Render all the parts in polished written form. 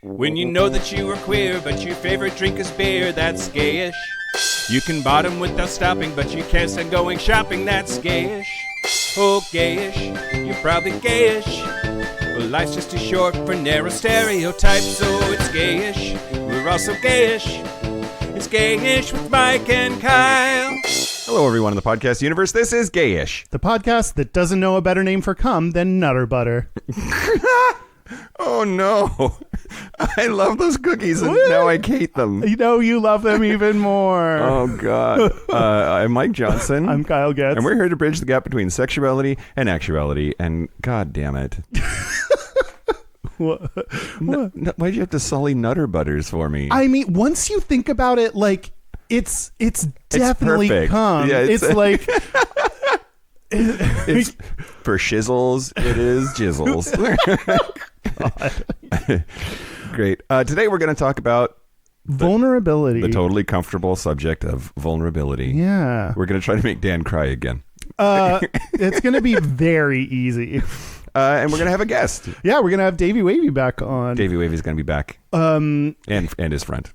When you know that you are queer, but your favorite drink is beer, that's gayish. You can bottom without stopping, but you can't stand going shopping, that's gayish. Oh, gayish, you're probably gayish. Well, life's just too short for narrow stereotypes, so it's gayish. We're also gayish. It's Gayish with Mike and Kyle. Hello, everyone in the podcast universe. This is Gayish, the podcast that doesn't know a better name for cum than Nutter Butter. Oh, no. I love those cookies, and now I hate them. You know you love them even more. Oh, God. I'm Mike Johnson. I'm Kyle Getz. And we're here to bridge the gap between sexuality and actuality, and God damn it. What? Why'd you have to sully Nutter Butters for me? I mean, once you think about it, like, it's definitely perfect. cum. Yeah, it's like... It's for shizzles, it is jizzles. Great. Today we're going to talk about vulnerability. The totally comfortable subject of vulnerability. Yeah. We're going to try to make Dan cry again. It's going to be very easy. And we're going to have a guest. Yeah, we're going to have Davey Wavey back on. Davey Wavey's going to be back. And his friend.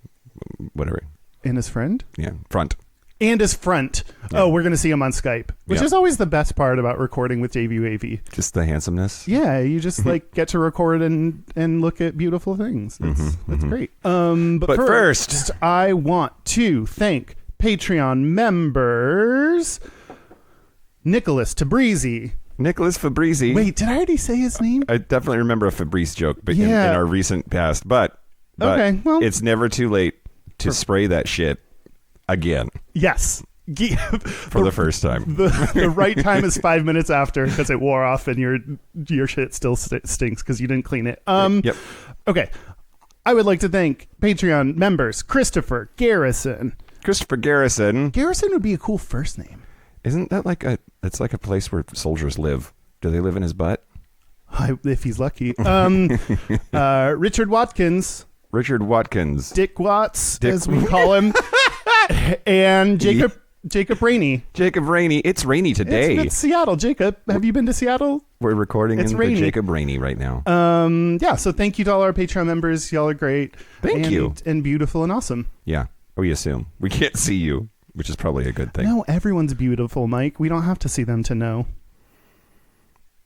Whatever. And his friend? Yeah, front. And his front. Yeah. Oh, we're going to see him on Skype, which is always the best part about recording with Davey Wavey. Just the handsomeness. Yeah, you just like get to record and look at beautiful things. That's great. But first, I want to thank Patreon members Nicholas Tabrizi. Nicholas Fabrizi. Wait, did I already say his name? I definitely remember a Fabrice joke in our recent past, but okay, well, it's never too late to spray that shit again. Yes. For the first time. The right time is 5 minutes after, because it wore off and your shit still stinks because you didn't clean it. Yep. Okay. I would like to thank Patreon members Christopher Garrison. Christopher Garrison. Garrison would be a cool first name. Isn't that it's like a place where soldiers live? Do they live in his butt? If he's lucky. Richard Watkins. Richard Watkins. Dick Watts, as we call him. And Jacob Rainey. Jacob Rainey. It's rainy today. It's Seattle. Jacob, have you been to Seattle? We're recording it's in rainy. the Jacob Rainey right now. Yeah, so thank you to all our Patreon members. Y'all are great. Thank you. And beautiful and awesome. Yeah, we assume. We can't see you, which is probably a good thing. No, everyone's beautiful, Mike. We don't have to see them to know.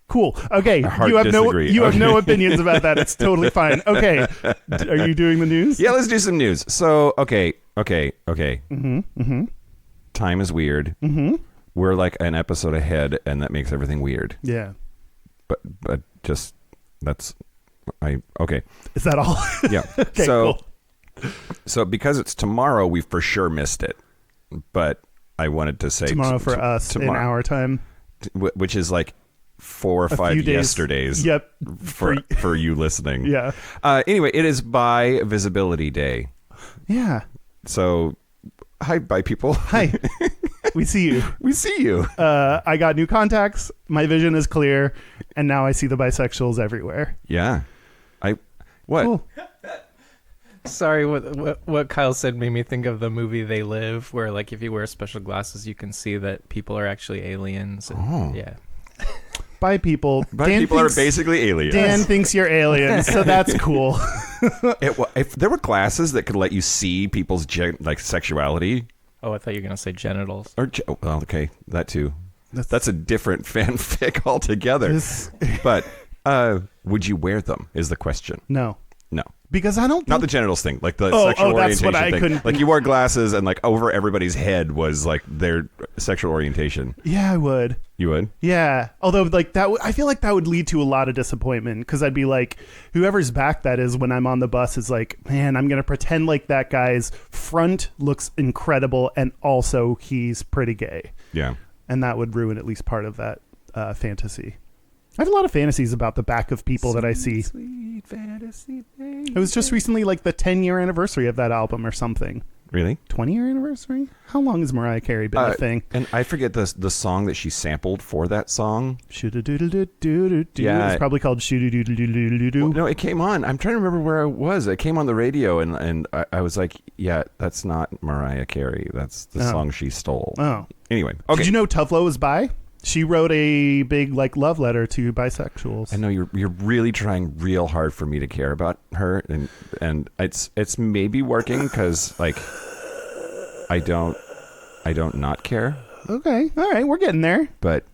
Cool. Okay. You have no opinions about that. It's totally fine. Okay. Are you doing the news? Yeah, let's do some news. So, okay. Time is weird. We're like an episode ahead, and that makes everything weird. Yeah. But just okay. Is that all? Yeah. Okay, so because it's tomorrow, we for sure missed it. But I wanted to say tomorrow for us in our time, which is like 4 or 5 yesterdays. Yep. For you listening. Yeah. Anyway, it is Bi Visibility Day. Yeah. So, hi, bi people. Hi. We see you. We see you. I got new contacts. My vision is clear, and now I see the bisexuals everywhere. Yeah. What? Cool. Sorry, what Kyle said made me think of the movie They Live, where like if you wear special glasses, you can see that people are actually aliens. And, yeah. Bi people. People are basically aliens. Dan thinks you're aliens, so that's cool. If there were glasses that could let you see people's sexuality. Oh, I thought you were gonna say genitals. Well, okay, that too. That's a different fanfic altogether. But would you wear them? Is the question. No. Because I don't. Not the genitals thing, like the sexual orientation that's what thing. couldn't. Like you wore glasses, and like over everybody's head was like their sexual orientation. Yeah, I would. You would? Yeah. Although, like that, I feel like that would lead to a lot of disappointment because I'd be like, whoever's back that is when I'm on the bus is like, man, I'm gonna pretend like that guy's front looks incredible, and also he's pretty gay. Yeah. And that would ruin at least part of that fantasy. I have a lot of fantasies about the back of people that I see. Sweet fantasy, baby. It was just recently like the 10-year anniversary of that album or something. Really? 20-year anniversary? How long has Mariah Carey been a thing? And I forget the song that she sampled for that song. Shoo-doo-doo-doo-doo-doo-doo. Yeah. It's probably called Shoo-doo-doo-doo-doo-doo-doo. Well, no, it came on. I'm trying to remember where I was. It came on the radio, and I was like, yeah, that's not Mariah Carey. That's the song she stole. Oh. Anyway. Okay. Did you know Tuflo was bi? She wrote a big love letter to bisexuals. I know you're really trying real hard for me to care about her, and it's maybe working because I don't not care. Okay, all right, we're getting there. But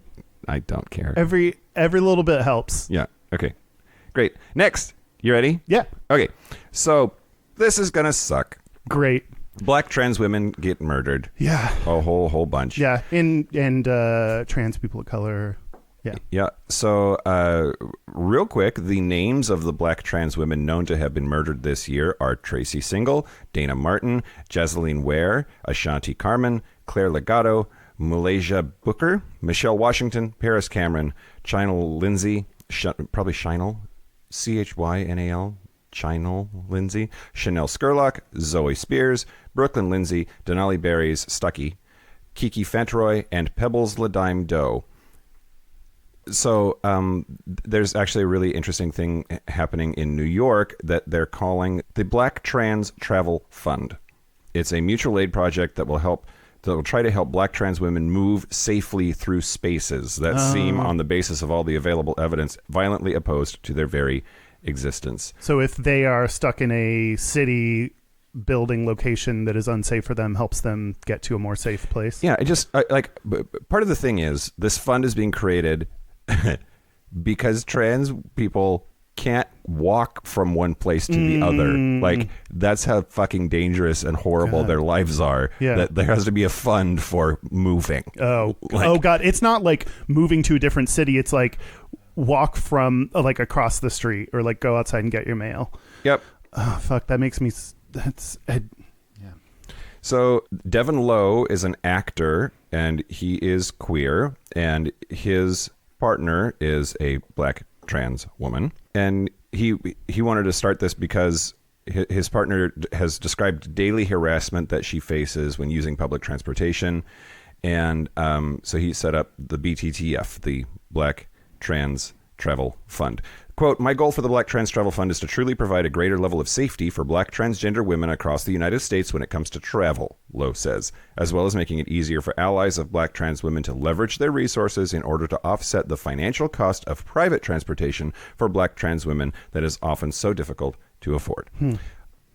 I don't care. Every little bit helps. Yeah. Okay. Great. Next, you ready? Yeah. Okay. So this is gonna suck. Great. Black trans women get murdered. Yeah. A whole bunch. Yeah. And trans people of color. Yeah. Yeah. So, real quick, the names of the black trans women known to have been murdered this year are Tracy Single, Dana Martin, Jesseline Ware, Ashanti Carmen, Claire Legato, Malaysia Booker, Michelle Washington, Paris Cameron, Chynal Lindsay, probably Chynal, Chynal, Chynal Lindsay, Chanel Skurlock, Zoe Spears, Brooklyn Lindsay, Denali Berries Stuckey, Kiki Fentroy, and Pebbles Ladime Doe. So there's actually a really interesting thing happening in New York that they're calling the Black Trans Travel Fund. It's a mutual aid project that will try to help black trans women move safely through spaces that seem, on the basis of all the available evidence, violently opposed to their very existence. So if they are stuck in a city building location that is unsafe for them, helps them get to a more safe place. Yeah, part of the thing is this fund is being created because trans people can't walk from one place to the other. That's how fucking dangerous and horrible their lives are. Yeah. That there has to be a fund for moving. Oh God. It's not like moving to a different city. It's like walk from across the street or go outside and get your mail. Yep. Oh, fuck. That makes me... yeah. So Devin Lowe is an actor and he is queer, and his partner is a black trans woman, and he wanted to start this because his partner has described daily harassment that she faces when using public transportation, and so he set up the BTTF, the Black Trans Travel Fund. Quote, "My goal for the Black Trans Travel Fund is to truly provide a greater level of safety for black transgender women across the United States when it comes to travel," Lowe says, "as well as making it easier for allies of black trans women to leverage their resources in order to offset the financial cost of private transportation for black trans women that is often so difficult to afford."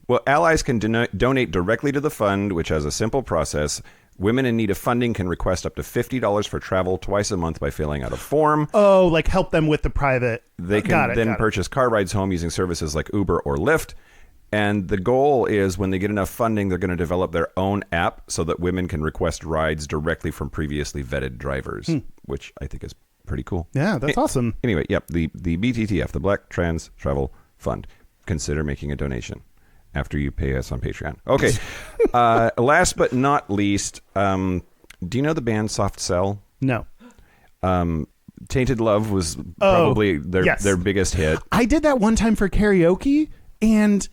Well, allies can donate directly to the fund, which has a simple process. Women in need of funding can request up to $50 for travel twice a month by filling out a form. Oh, help them with the private. They can then purchase car rides home using services like Uber or Lyft. And the goal is when they get enough funding, they're going to develop their own app so that women can request rides directly from previously vetted drivers, which I think is pretty cool. Yeah, that's awesome. Anyway, yep, the BTTF, the Black Trans Travel Fund. Consider making a donation after you pay us on Patreon. Okay. Last but not least, do you know the band Soft Cell? No. Tainted Love was probably their biggest hit. I did that one time for karaoke, and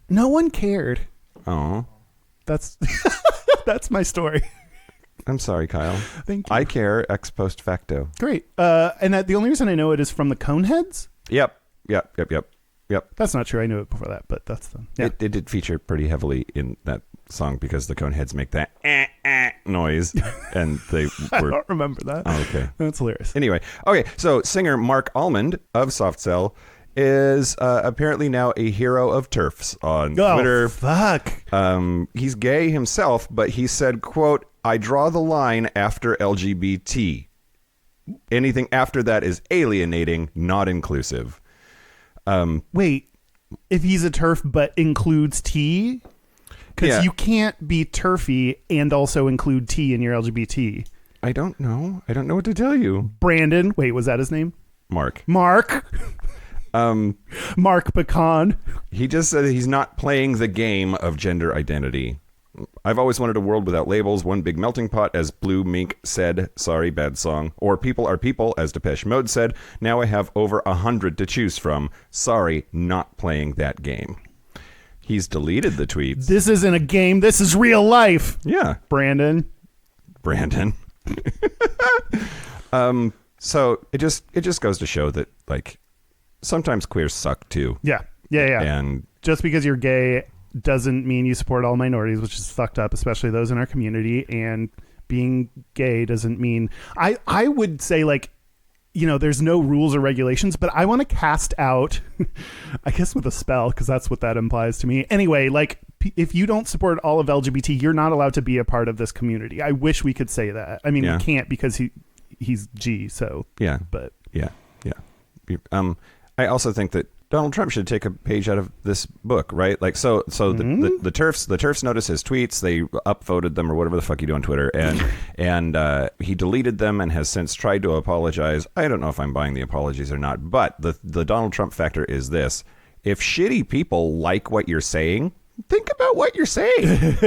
no one cared. Oh. That's that's my story. I'm sorry, Kyle. Thank you. I care ex post facto. Great. And the only reason I know it is from the Coneheads. Yep. That's not true. I knew it before that, but that's the... Yeah. It did feature pretty heavily in that song because the Coneheads make that noise, and they I were... don't remember that. Oh, okay. That's hilarious. Anyway, okay, so singer Mark Almond of Soft Cell is apparently now a hero of TERFs on Twitter. Oh, fuck. He's gay himself, but he said, quote, "I draw the line after LGBT. Anything after that is alienating, not inclusive." Wait, if he's a TERF but includes T? Because you can't be TERFy and also include T in your LGBT. I don't know. I don't know what to tell you. Brandon. Wait, was that his name? Mark. Mark Pecan. He just said he's not playing the game of gender identity. "I've always wanted a world without labels, one big melting pot," as Blue Mink said. Sorry, bad song. Or "People are people," as Depeche Mode said. "Now I have over 100 to choose from. Sorry, not playing that game." He's deleted the tweets. This isn't a game. This is real life. Yeah. Brandon. So it just goes to show that sometimes queers suck too. Yeah. And just because you're gay doesn't mean you support all minorities, which is fucked up, especially those in our community. And being gay doesn't mean I would say like, there's no rules or regulations, but I want to cast out, I guess with a spell, because that's what that implies to me. Anyway, like if you don't support all of LGBT, you're not allowed to be a part of this community. I wish we could say that. I mean, we can't because he's G. So yeah, but yeah. I also think that Donald Trump should take a page out of this book, right? Like, so the TERFs noticed his tweets. They upvoted them or whatever the fuck you do on Twitter, and he deleted them and has since tried to apologize. I don't know if I'm buying the apologies or not, but the Donald Trump factor is this: if shitty people like what you're saying, think about what you're saying.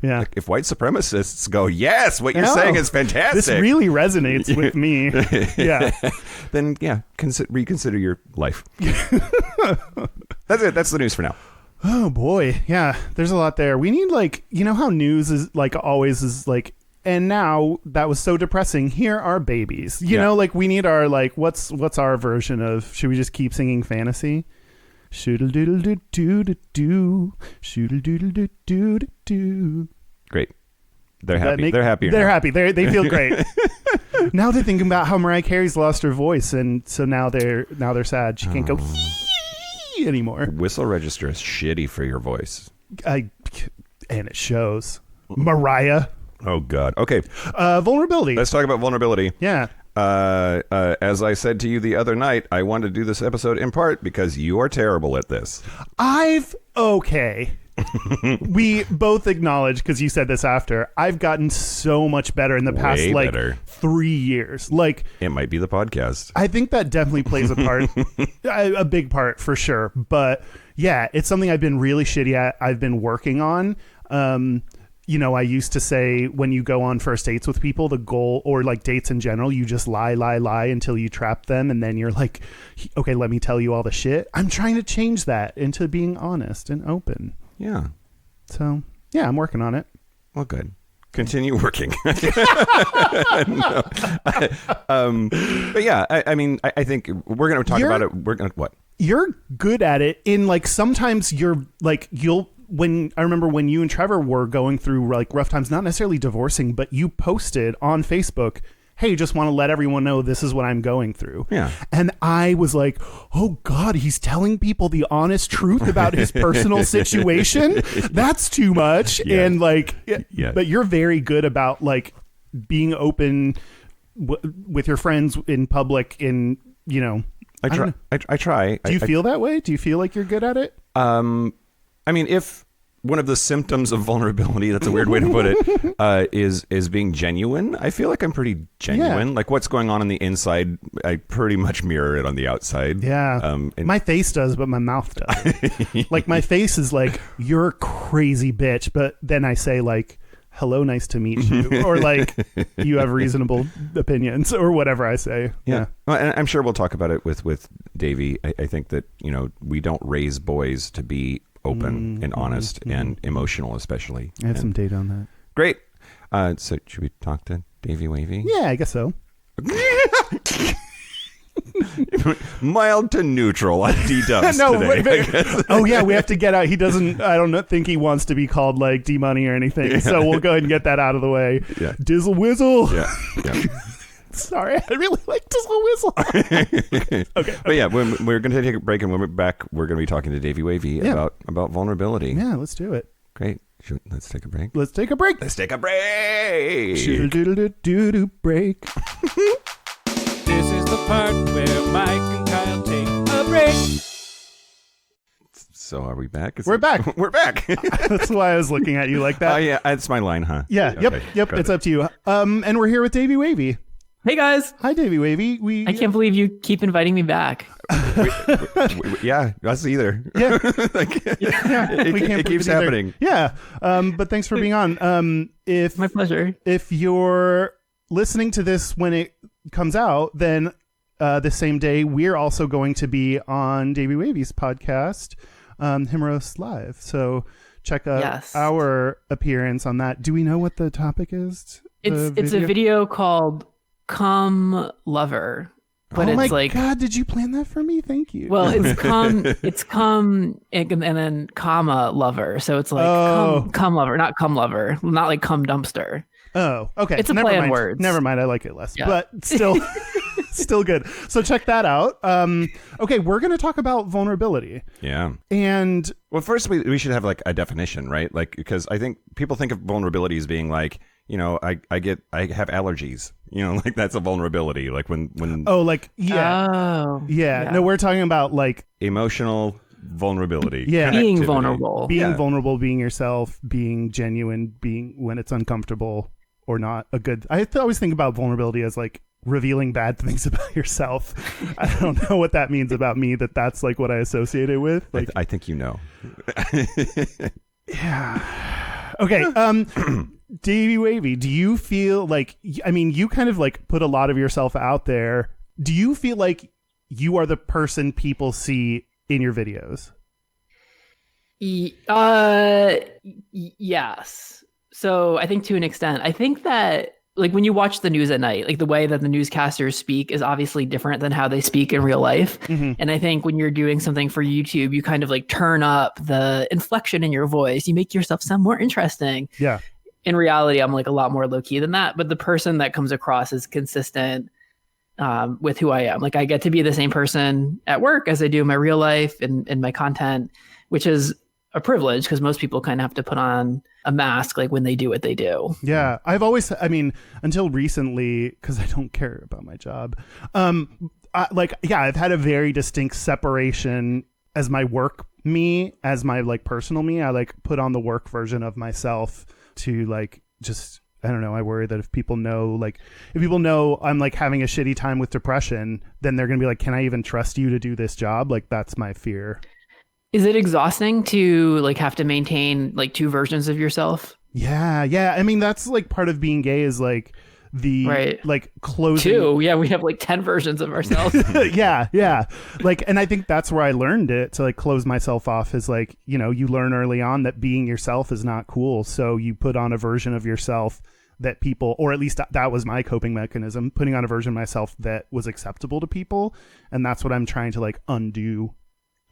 Yeah. Like if white supremacists go, yes, what you're saying is fantastic. This really resonates with me. Yeah. Then reconsider your life. That's it. That's the news for now. Oh boy. Yeah. There's a lot there. We need like, how news is like always is like, and now that was so depressing. Here are babies, you know, like we need our, like, what's our version of, should we just keep singing fantasy? Shoodle-doodle-doo-doo-doo. Shoodle-doodle-doo-doo-doo. Great. They're happy. They're happy. They're happy. They feel great. Now they're thinking about how Mariah Carey's lost her voice, and so now they're sad. She can't go anymore. Whistle register is shitty for your voice. And it shows. Mariah. Oh God. Okay. Vulnerability. Let's talk about vulnerability. Yeah. As I said to you the other night, I wanted to do this episode in part because you are terrible at this. Okay. We both acknowledge, because you said this after, I've gotten so much better in the past, Way like better. 3 years. Like, it might be the podcast. I think that definitely plays a part, a big part for sure. But yeah, it's something I've been really shitty at. I've been working on. I used to say when you go on first dates with people, the goal, or like dates in general, you just lie until you trap them. And then you're like, okay, let me tell you all the shit. I'm trying to change that into being honest and open. Yeah. So, yeah, I'm working on it. Well, good. Continue working. But yeah, I mean, I think we're going to talk about it. We're going to, what? You're good at it in like, sometimes you're like, when I remember when you and Trevor were going through like rough times, not necessarily divorcing, but you posted on Facebook, hey, just want to let everyone know this is what I'm going through. Yeah. And I was like, oh God, he's telling people the honest truth about his personal situation. That's too much. Yeah. And like, yeah. But you're very good about like being open with your friends in public in, I try. Do you feel that way? Do you feel like you're good at it? I mean, if one of the symptoms of vulnerability, that's a weird way to put it, is being genuine, I feel like I'm pretty genuine. Yeah. Like what's going on the inside, I pretty much mirror it on the outside. Yeah. My face does, but my mouth doesn't. Like my face is like, you're a crazy bitch. But then I say like, hello, nice to meet you. Or like, you have reasonable opinions or whatever I say. Yeah. Well, and I'm sure we'll talk about it with Davey. I think that, we don't raise boys to be open and honest and emotional, especially. I have some data on that. Great. So should we talk to Davey Wavey? Yeah, I guess so. Mild to neutral on D-dubs today. Oh yeah, we have to get out. I don't think he wants to be called like D-Money or anything. Yeah. So we'll go ahead and get that out of the way. Yeah. Dizzle Whizzle. Yeah. Sorry, I really like Dizzle Whizzle. Okay. But yeah, we're going to take a break, and when we're back, we're going to be talking to Davey Wavey about vulnerability. Yeah, let's do it. Great. Let's take a break. Let's take a break. Shoodle-doodle-doo-doo break. This is the part where Mike and Kyle take a break. So are we back? We're back. We're back. That's why I was looking at you like that. Oh, yeah. That's my line, huh? Yeah. Okay, Yep. It's up to you. And we're here with Davey Wavey. Hey, guys. Hi, Davey Wavey. I can't believe you keep inviting me back. Yeah, us either. Yeah. It keeps happening. Yeah. But thanks for being on. My pleasure. If you're listening to this when it comes out, then the same day, we're also going to be on Davey Wavey's podcast, Himros Live. So check out our appearance on that. Do we know what the topic is? It's a video called Come Lover. But oh it's my like, God, did you plan that for me? Thank you. Well, it's come and then comma lover. So it's like come lover, not come lover, not like come dumpster. Oh, okay. It's a Never play on mind. words. Never mind. I like it less, Yeah. but still, still good. So check that out. Okay, we're going to talk about vulnerability. Yeah. And Well, first we should have like a definition, right? Like, because I think people think of vulnerability as being like, you know, I have allergies, you know, like that's a vulnerability. Like when like, yeah. Oh. Yeah. No, we're talking about like emotional vulnerability. Yeah. Being connectivity. vulnerable. being vulnerable, being yourself, being genuine, being when it's uncomfortable or not a good. I always think about vulnerability as like revealing bad things about yourself. I don't know what that means about me. That's like what I associate it with. Like, I think you know. yeah. Okay. Davey Wavey, do you feel like, I mean, you kind of like put a lot of yourself out there. Do you feel like you are the person people see in your videos? Yes. So I think to an extent, I think that like when you watch the news at night, like the way that the newscasters speak is obviously different than how they speak in real life. Mm-hmm. And I think when you're doing something for YouTube, you kind of like turn up the inflection in your voice. You make yourself sound more interesting. Yeah. In reality, I'm like a lot more low key than that. But the person that comes across is consistent with who I am. Like I get to be the same person at work as I do in my real life and in my content, which is a privilege because most people kind of have to put on a mask like when they do what they do. Yeah. I've always, I mean, until recently, because I don't care about my job. I've had a very distinct separation as my work me, as my like personal me. I like put on the work version of myself to like just, I don't know. I worry that if people know I'm like having a shitty time with depression, then they're going to be like, can I even trust you to do this job? Like that's my fear. Is it exhausting to like have to maintain like two versions of yourself? Yeah. Yeah. I mean, that's like part of being gay is like the like closing. Two. Yeah. We have like 10 versions of ourselves. Yeah. Yeah. Like, and I think that's where I learned it to like close myself off is like, you know, you learn early on that being yourself is not cool. So you put on a version of yourself that people, or at least that was my coping mechanism, putting on a version of myself that was acceptable to people. And that's what I'm trying to like undo.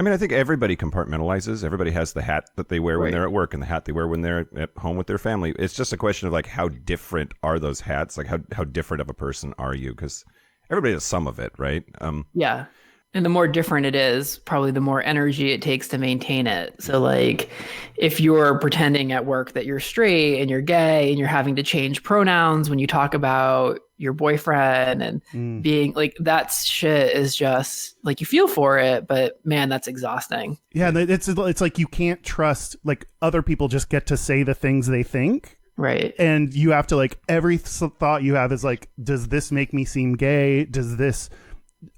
I mean, I think everybody compartmentalizes. Everybody has the hat that they wear when Right. they're at work and the hat they wear when they're at home with their family. It's just a question of like how different are those hats? Like how different of a person are you? Because everybody has some of it, right? Yeah. And the more different it is, probably the more energy it takes to maintain it. So like if you're pretending at work that you're straight and you're gay and you're having to change pronouns when you talk about your boyfriend and being like that shit is just like you feel for it, but man, that's exhausting. Yeah. It's like you can't trust like other people just get to say the things they think. Right. And you have to like every thought you have is like, does this make me seem gay? Does this,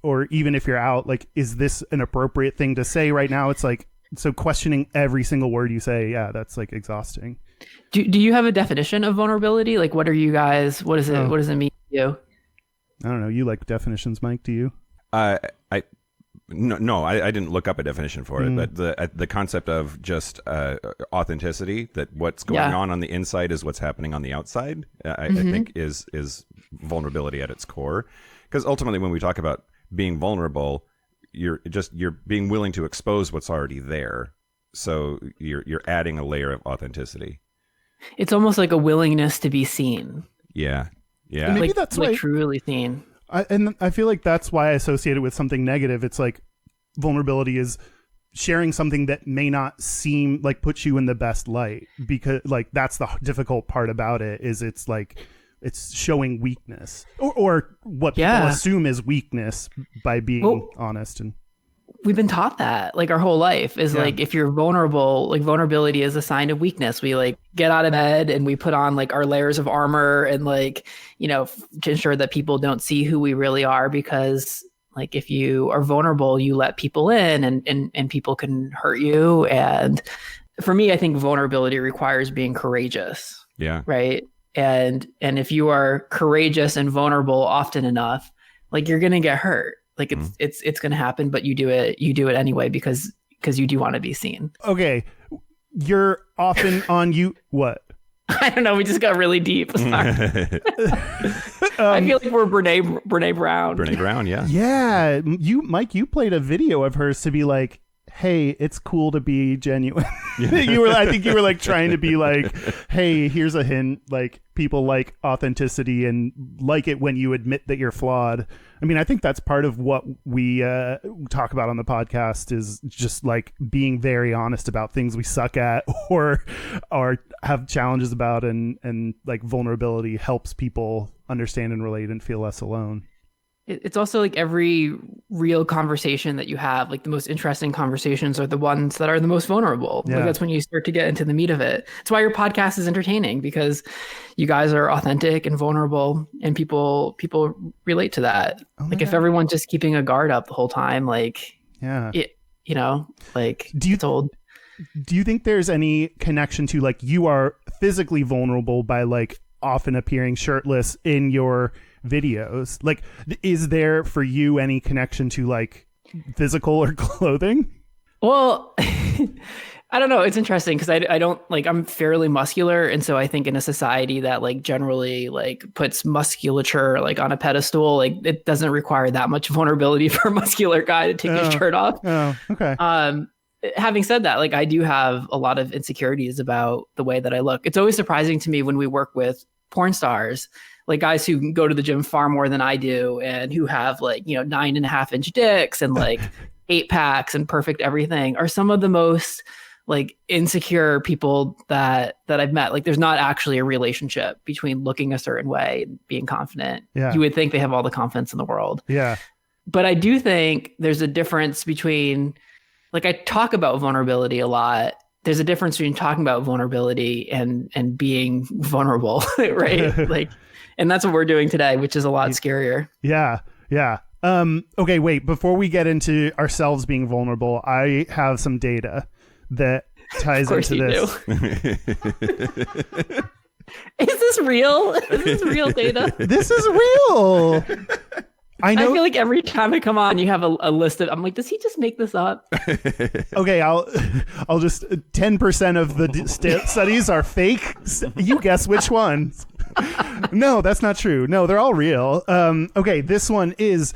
or even if you're out, like, is this an appropriate thing to say right now? It's like, so questioning every single word you say. Yeah, that's like exhausting. Do you have a definition of vulnerability? Like, what are you guys, what does it mean to you? I don't know. You like definitions, Mike? Do you? No, I didn't look up a definition for it, but the concept of just authenticity, that what's going on the inside is what's happening on the outside, I think is vulnerability at its core. Because ultimately, when we talk about being vulnerable, you're being willing to expose what's already there. So you're adding a layer of authenticity. It's almost like a willingness to be seen. Yeah. And maybe Like, that's like why. truly seen. And I feel like that's why I associate it with something negative. It's like vulnerability is sharing something that may not seem like puts you in the best light, because like that's the difficult part about it is it's like it's showing weakness or what people assume is weakness by being honest. And we've been taught that like our whole life is like if you're vulnerable, like vulnerability is a sign of weakness. We like get out of bed and we put on like our layers of armor and like, you know, to ensure that people don't see who we really are, because like if you are vulnerable, you let people in and people can hurt you. And for me, I think vulnerability requires being courageous. Yeah. Right. And if you are courageous and vulnerable often enough, like you're going to get hurt. Like it's going to happen, but you do it anyway because you do want to be seen. okay, you're often on you. What? I don't know. We just got really deep. Sorry. I feel like we're Brene Brown. Brene Brown, yeah. Yeah, Mike, you played a video of hers to be like, hey, it's cool to be genuine. I think you were like trying to be like, hey, here's a hint. Like, people like authenticity and like it when you admit that you're flawed. I mean, I think that's part of what we talk about on the podcast is just like being very honest about things we suck at or have challenges about, and like vulnerability helps people understand and relate and feel less alone. It's also like every real conversation that you have, like the most interesting conversations are the ones that are the most vulnerable. Yeah. Like that's when you start to get into the meat of it. That's why your podcast is entertaining, because you guys are authentic and vulnerable, and people relate to that. Like if everyone's just keeping a guard up the whole time, like, it, you know, like do you think there's any connection to like you are physically vulnerable by like often appearing shirtless in your videos? Like, is there for you any connection to like physical or clothing? Well, I don't know. It's interesting because I don't like, I'm fairly muscular. And so I think in a society that like generally like puts musculature like on a pedestal, like it doesn't require that much vulnerability for a muscular guy to take his shirt off. Oh, okay. Having said that, like I do have a lot of insecurities about the way that I look. It's always surprising to me when we work with porn stars, like guys who go to the gym far more than I do and who have like, 9.5-inch dicks and like 8-packs and perfect everything, are some of the most like insecure people that I've met. Like there's not actually a relationship between looking a certain way and being confident. Yeah. You would think they have all the confidence in the world. Yeah. But I do think there's a difference between, like I talk about vulnerability a lot. There's a difference between talking about vulnerability and being vulnerable, right? Like, and that's what we're doing today, which is a lot scarier. Yeah. Yeah. Okay, wait, before we get into ourselves being vulnerable, I have some data that ties into this. Is this real? Is this real data? This is real. I know. I feel like every time I come on, you have a list of. I'm like, does he just make this up? Okay, I'll just 10% of the studies are fake. You guess which ones? No, that's not true. No, they're all real. Okay, this one is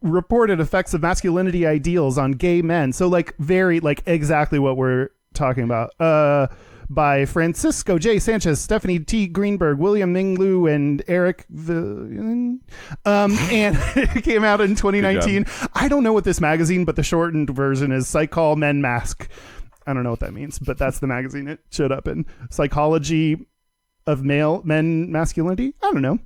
reported effects of masculinity ideals on gay men. So like very like exactly what we're talking about. By Francisco J. Sanchez, Stephanie T. Greenberg, William Ming Lu, and Eric and it came out in 2019. I don't know what this magazine, but the shortened version is Psychol Men Mask. I don't know what that means, but that's the magazine it showed up in. Psychology of Men Masculinity? I don't know.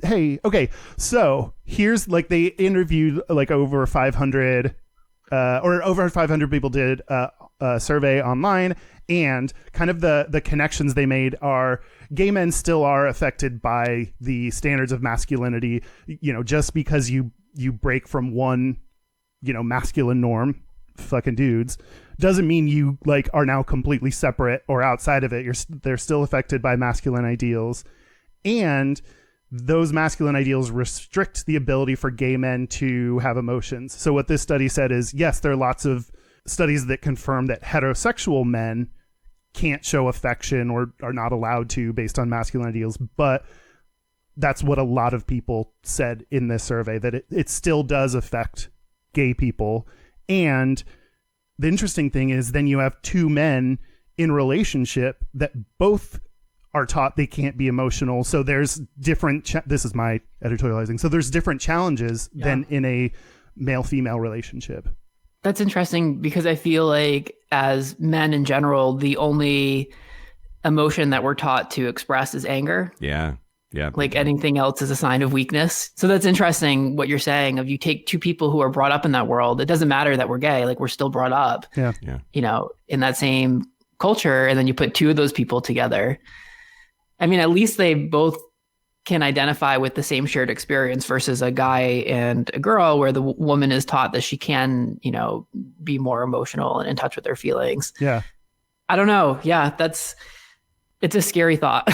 Hey, okay, so here's like they interviewed like over 500 people did a survey online, and kind of the connections they made are gay men still are affected by the standards of masculinity. Just because you break from one, masculine norm, fucking dudes, doesn't mean you like are now completely separate or outside of it. They're still affected by masculine ideals, and those masculine ideals restrict the ability for gay men to have emotions. So what this study said is, yes, there are lots of studies that confirm that heterosexual men can't show affection or are not allowed to based on masculine ideals, but that's what a lot of people said in this survey, that it still does affect gay people. And the interesting thing is then you have two men in relationship that both are taught they can't be emotional. So there's different, this is my editorializing. So there's different challenges than in a male-female relationship. That's interesting because I feel like as men in general, the only emotion that we're taught to express is anger. Yeah. Yeah. Like anything else is a sign of weakness. So that's interesting what you're saying of you take two people who are brought up in that world. It doesn't matter that we're gay. Like we're still brought up, in that same culture. And then you put two of those people together. I mean, at least they both can identify with the same shared experience versus a guy and a girl where the woman is taught that she can, be more emotional and in touch with her feelings. Yeah. I don't know. Yeah, it's a scary thought.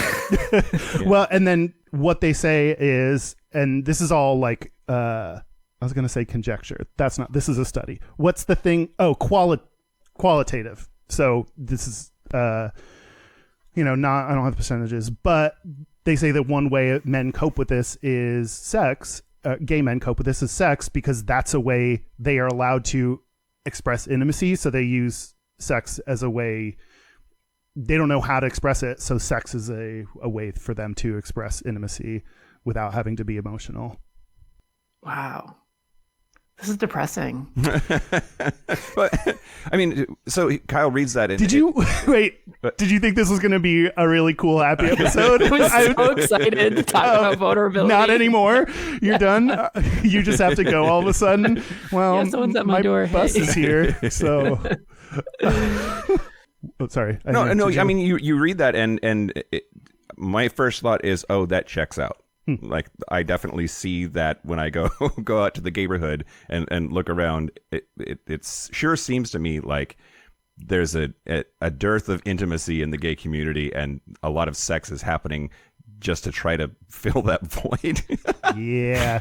Well, and then what they say is, and this is all like, I was going to say conjecture. That's not, this is a study. What's the thing? Oh, qualitative. So this is, not, I don't have percentages, but they say that one way men cope with this is sex. Gay men cope with this as sex because that's a way they are allowed to express intimacy, so they use sex as a way. They don't know how to express it, so sex is a way for them to express intimacy without having to be emotional. Wow. This is depressing. But I mean, so Kyle reads that. Did you think this was going to be a really cool, happy episode? I was so excited to talk about vulnerability. Not anymore. You're done. You just have to go all of a sudden. Well, yeah, someone's at my door. Bus is here, so. Oh, sorry. No. I mean, you read that, and my first thought is, oh, that checks out. Like, I definitely see that when I go out to the neighborhood and look around. It sure seems to me like there's a dearth of intimacy in the gay community, and a lot of sex is happening just to try to fill that void. Yeah.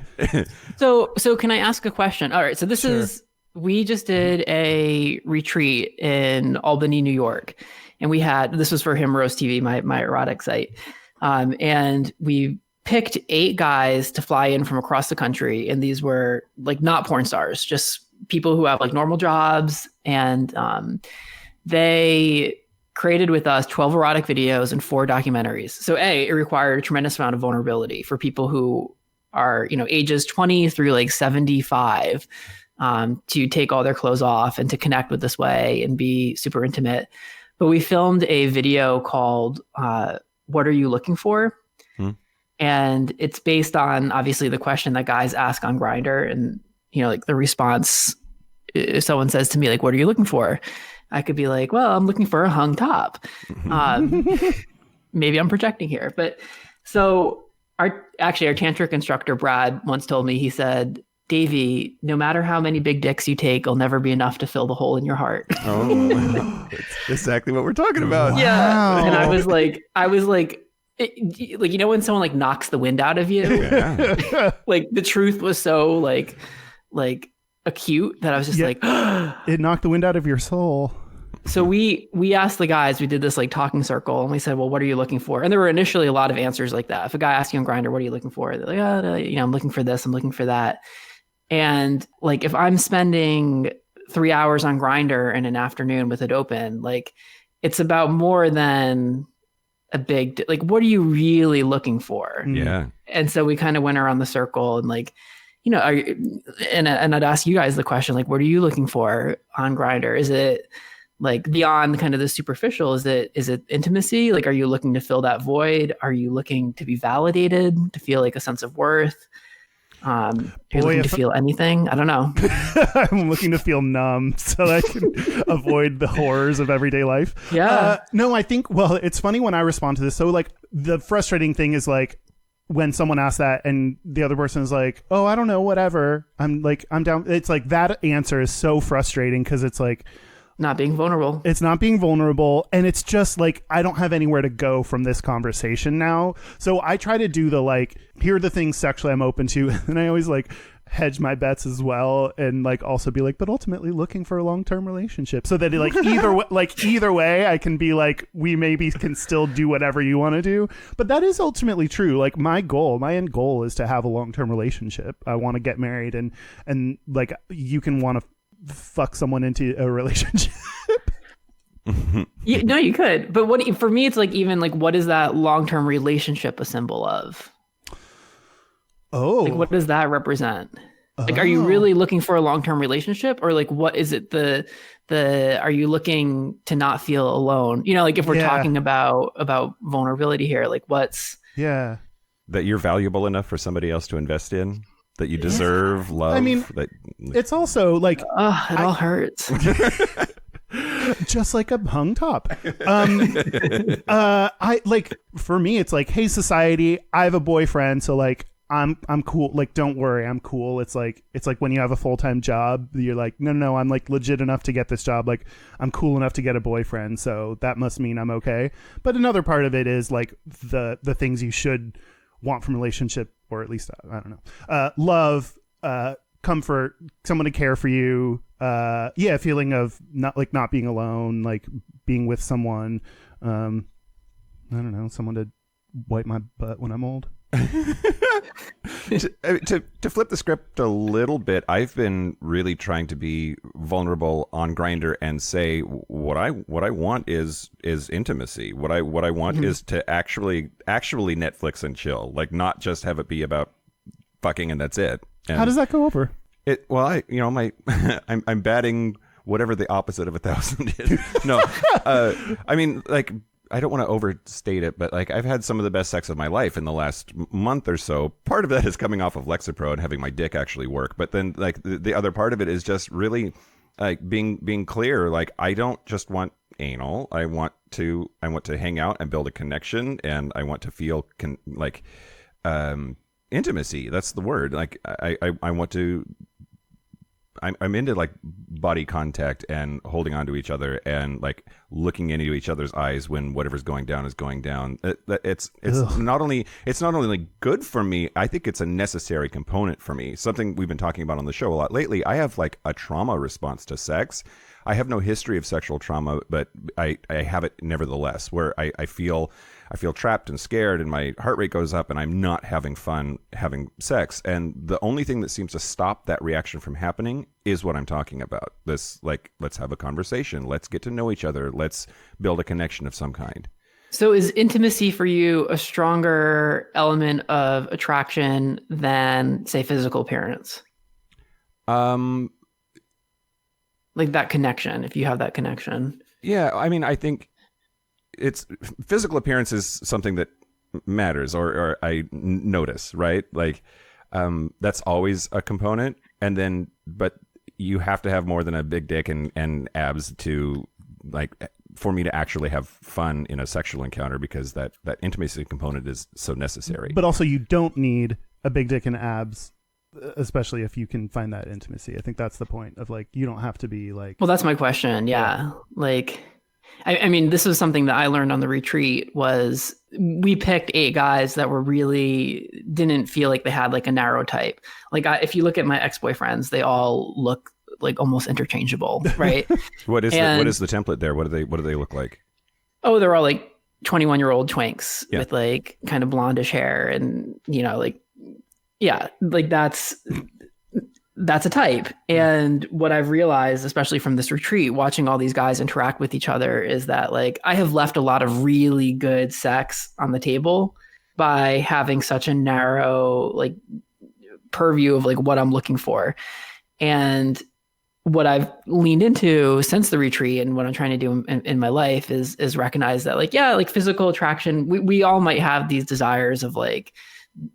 So can I ask a question? All right. So we just did a retreat in Albany, New York, and this was for Himrose TV, my erotic site, and we picked 8 guys to fly in from across the country, and these were like not porn stars, just people who have like normal jobs, and they created with us 12 erotic videos and 4 documentaries. So it required a tremendous amount of vulnerability for people who are, ages 20 through like 75, to take all their clothes off and to connect with this way and be super intimate. But we filmed a video called What Are You Looking For? And it's based on, obviously, the question that guys ask on Grindr. And, like the response, if someone says to me, like, what are you looking for? I could be like, well, I'm looking for a hung top. Maybe I'm projecting here. But so our tantric instructor, Brad, once told me, he said, Davey, no matter how many big dicks you take, it'll never be enough to fill the hole in your heart. Oh, that's exactly what we're talking about. Yeah. Wow. And I was like, when someone like knocks the wind out of you, like the truth was so like acute that I was just like, it knocked the wind out of your soul. So we asked the guys, we did this like talking circle, and we said, well, what are you looking for? And there were initially a lot of answers like that. If a guy asks you on Grindr, what are you looking for? They're like, I'm looking for this, I'm looking for that. And like, if I'm spending 3 hours on Grindr in an afternoon with it open, like it's about more than a big, like, what are you really looking for? Yeah. And so we kind of went around the circle and like, and I'd ask you guys the question, like, what are you looking for on Grindr? Is it like beyond kind of the superficial? Is it intimacy? Like, are you looking to fill that void? Are you looking to be validated, to feel like a sense of worth? Are you looking to feel anything? I don't know. I'm looking to feel numb so I can avoid the horrors of everyday life. Yeah. No, I think, well, it's funny when I respond to this. So like the frustrating thing is like when someone asks that and the other person is like, oh, I don't know, whatever. I'm down. It's like that answer is so frustrating because it's like, not being vulnerable. It's not being vulnerable. And it's just like, I don't have anywhere to go from this conversation now. So I try to do the like, here are the things sexually I'm open to. And I always like hedge my bets as well. And like also be like, but ultimately looking for a long-term relationship so that like either way, I can be like, we maybe can still do whatever you want to do. But that is ultimately true. Like my end goal is to have a long-term relationship. I want to get married and like you can want to fuck someone into a relationship. You could, but for me it's like, even like, what is that long-term relationship a symbol of? Oh, like, what does that represent? Like, are you really looking for a long-term relationship, or like, what is it? Are you looking to not feel alone? Like if we're talking about vulnerability here, like what's that you're valuable enough for somebody else to invest in. That you deserve love. I mean, it's also like... it all hurts. Just like a hung top. I like, for me, it's like, hey, society, I have a boyfriend, so like, I'm cool. Like, don't worry, I'm cool. It's like when you have a full-time job, you're like, no, I'm like legit enough to get this job. Like, I'm cool enough to get a boyfriend, so that must mean I'm okay. But another part of it is like the things you should want from a relationship, or at least I don't know, love, comfort, someone to care for you, feeling of not being alone, like being with someone, I don't know, someone to wipe my butt when I'm old. to flip the script a little bit, I've been really trying to be vulnerable on Grindr and say what I want is intimacy. What I want is to actually Netflix and chill, like not just have it be about fucking and that's it. And how does that go over? I'm batting whatever the opposite of 1,000 is. No, I mean, like, I don't want to overstate it, but like I've had some of the best sex of my life in the last month or so. Part of that is coming off of Lexapro and having my dick actually work. But then like the other part of it is just really like being clear. Like I don't just want anal. I want to hang out and build a connection, and I want to feel intimacy. That's the word. Like I want to. I'm into like body contact and holding on to each other and like looking into each other's eyes when whatever's going down is going down. It's not only like good for me, I think it's a necessary component for me. Something we've been talking about on the show a lot lately. I have like a trauma response to sex. I have no history of sexual trauma, but I have it nevertheless, where I feel trapped and scared and my heart rate goes up and I'm not having fun having sex. And the only thing that seems to stop that reaction from happening is what I'm talking about. This, like, let's have a conversation. Let's get to know each other. Let's build a connection of some kind. So is intimacy for you a stronger element of attraction than, say, physical appearance? Like that connection, if you have that connection. Yeah, I mean, I think it's physical appearance is something that matters or I notice, right? Like that's always a component. And then, but you have to have more than a big dick and abs to like, for me to actually have fun in a sexual encounter, because that intimacy component is so necessary. But also you don't need a big dick and abs, especially if you can find that intimacy. I think that's the point of like, you don't have to be like, well, that's my question. Yeah. Like, I mean, this was something that I learned on the retreat was we picked 8 guys that were really didn't feel like they had like a narrow type. Like if you look at my ex-boyfriends, they all look like almost interchangeable. Right. What is the template there? What do they look like? Oh, they're all like 21-year-old twinks with like kind of blondish hair and, you know, like, yeah, like that's a type. And what I've realized, especially from this retreat, watching all these guys interact with each other, is that like I have left a lot of really good sex on the table by having such a narrow like purview of like what I'm looking for. And what I've leaned into since the retreat and what I'm trying to do in my life is recognize that like, yeah, like physical attraction, we all might have these desires of like,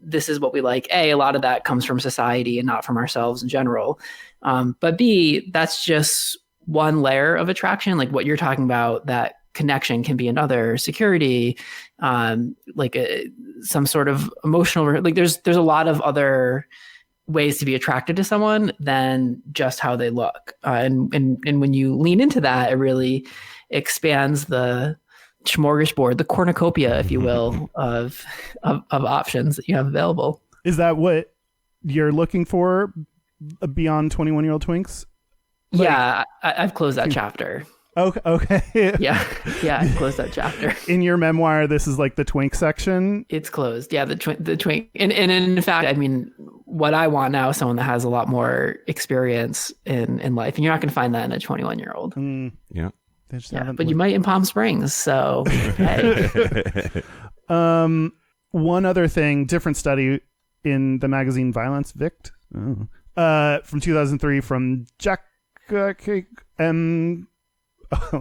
this is what we like. A lot of that comes from society and not from ourselves in general. But B, that's just one layer of attraction. Like what you're talking about, that connection can be another, security, some sort of emotional, like there's a lot of other ways to be attracted to someone than just how they look. And when you lean into that, it really expands the smorgasbord, the cornucopia, if you will, of options that you have available. Is that what you're looking for beyond 21-year-old twinks? Like, yeah, I've closed that chapter. Okay. Yeah, I've closed that chapter. In your memoir, this is like the twink section? It's closed. Yeah, the twink. And in fact, I mean, what I want now is someone that has a lot more experience in life. And you're not going to find that in a 21-year-old. Yeah. Yeah, but you might in Palm Springs. So, hey. One other thing, different study in the magazine Violence Vict from 2003 from Jack I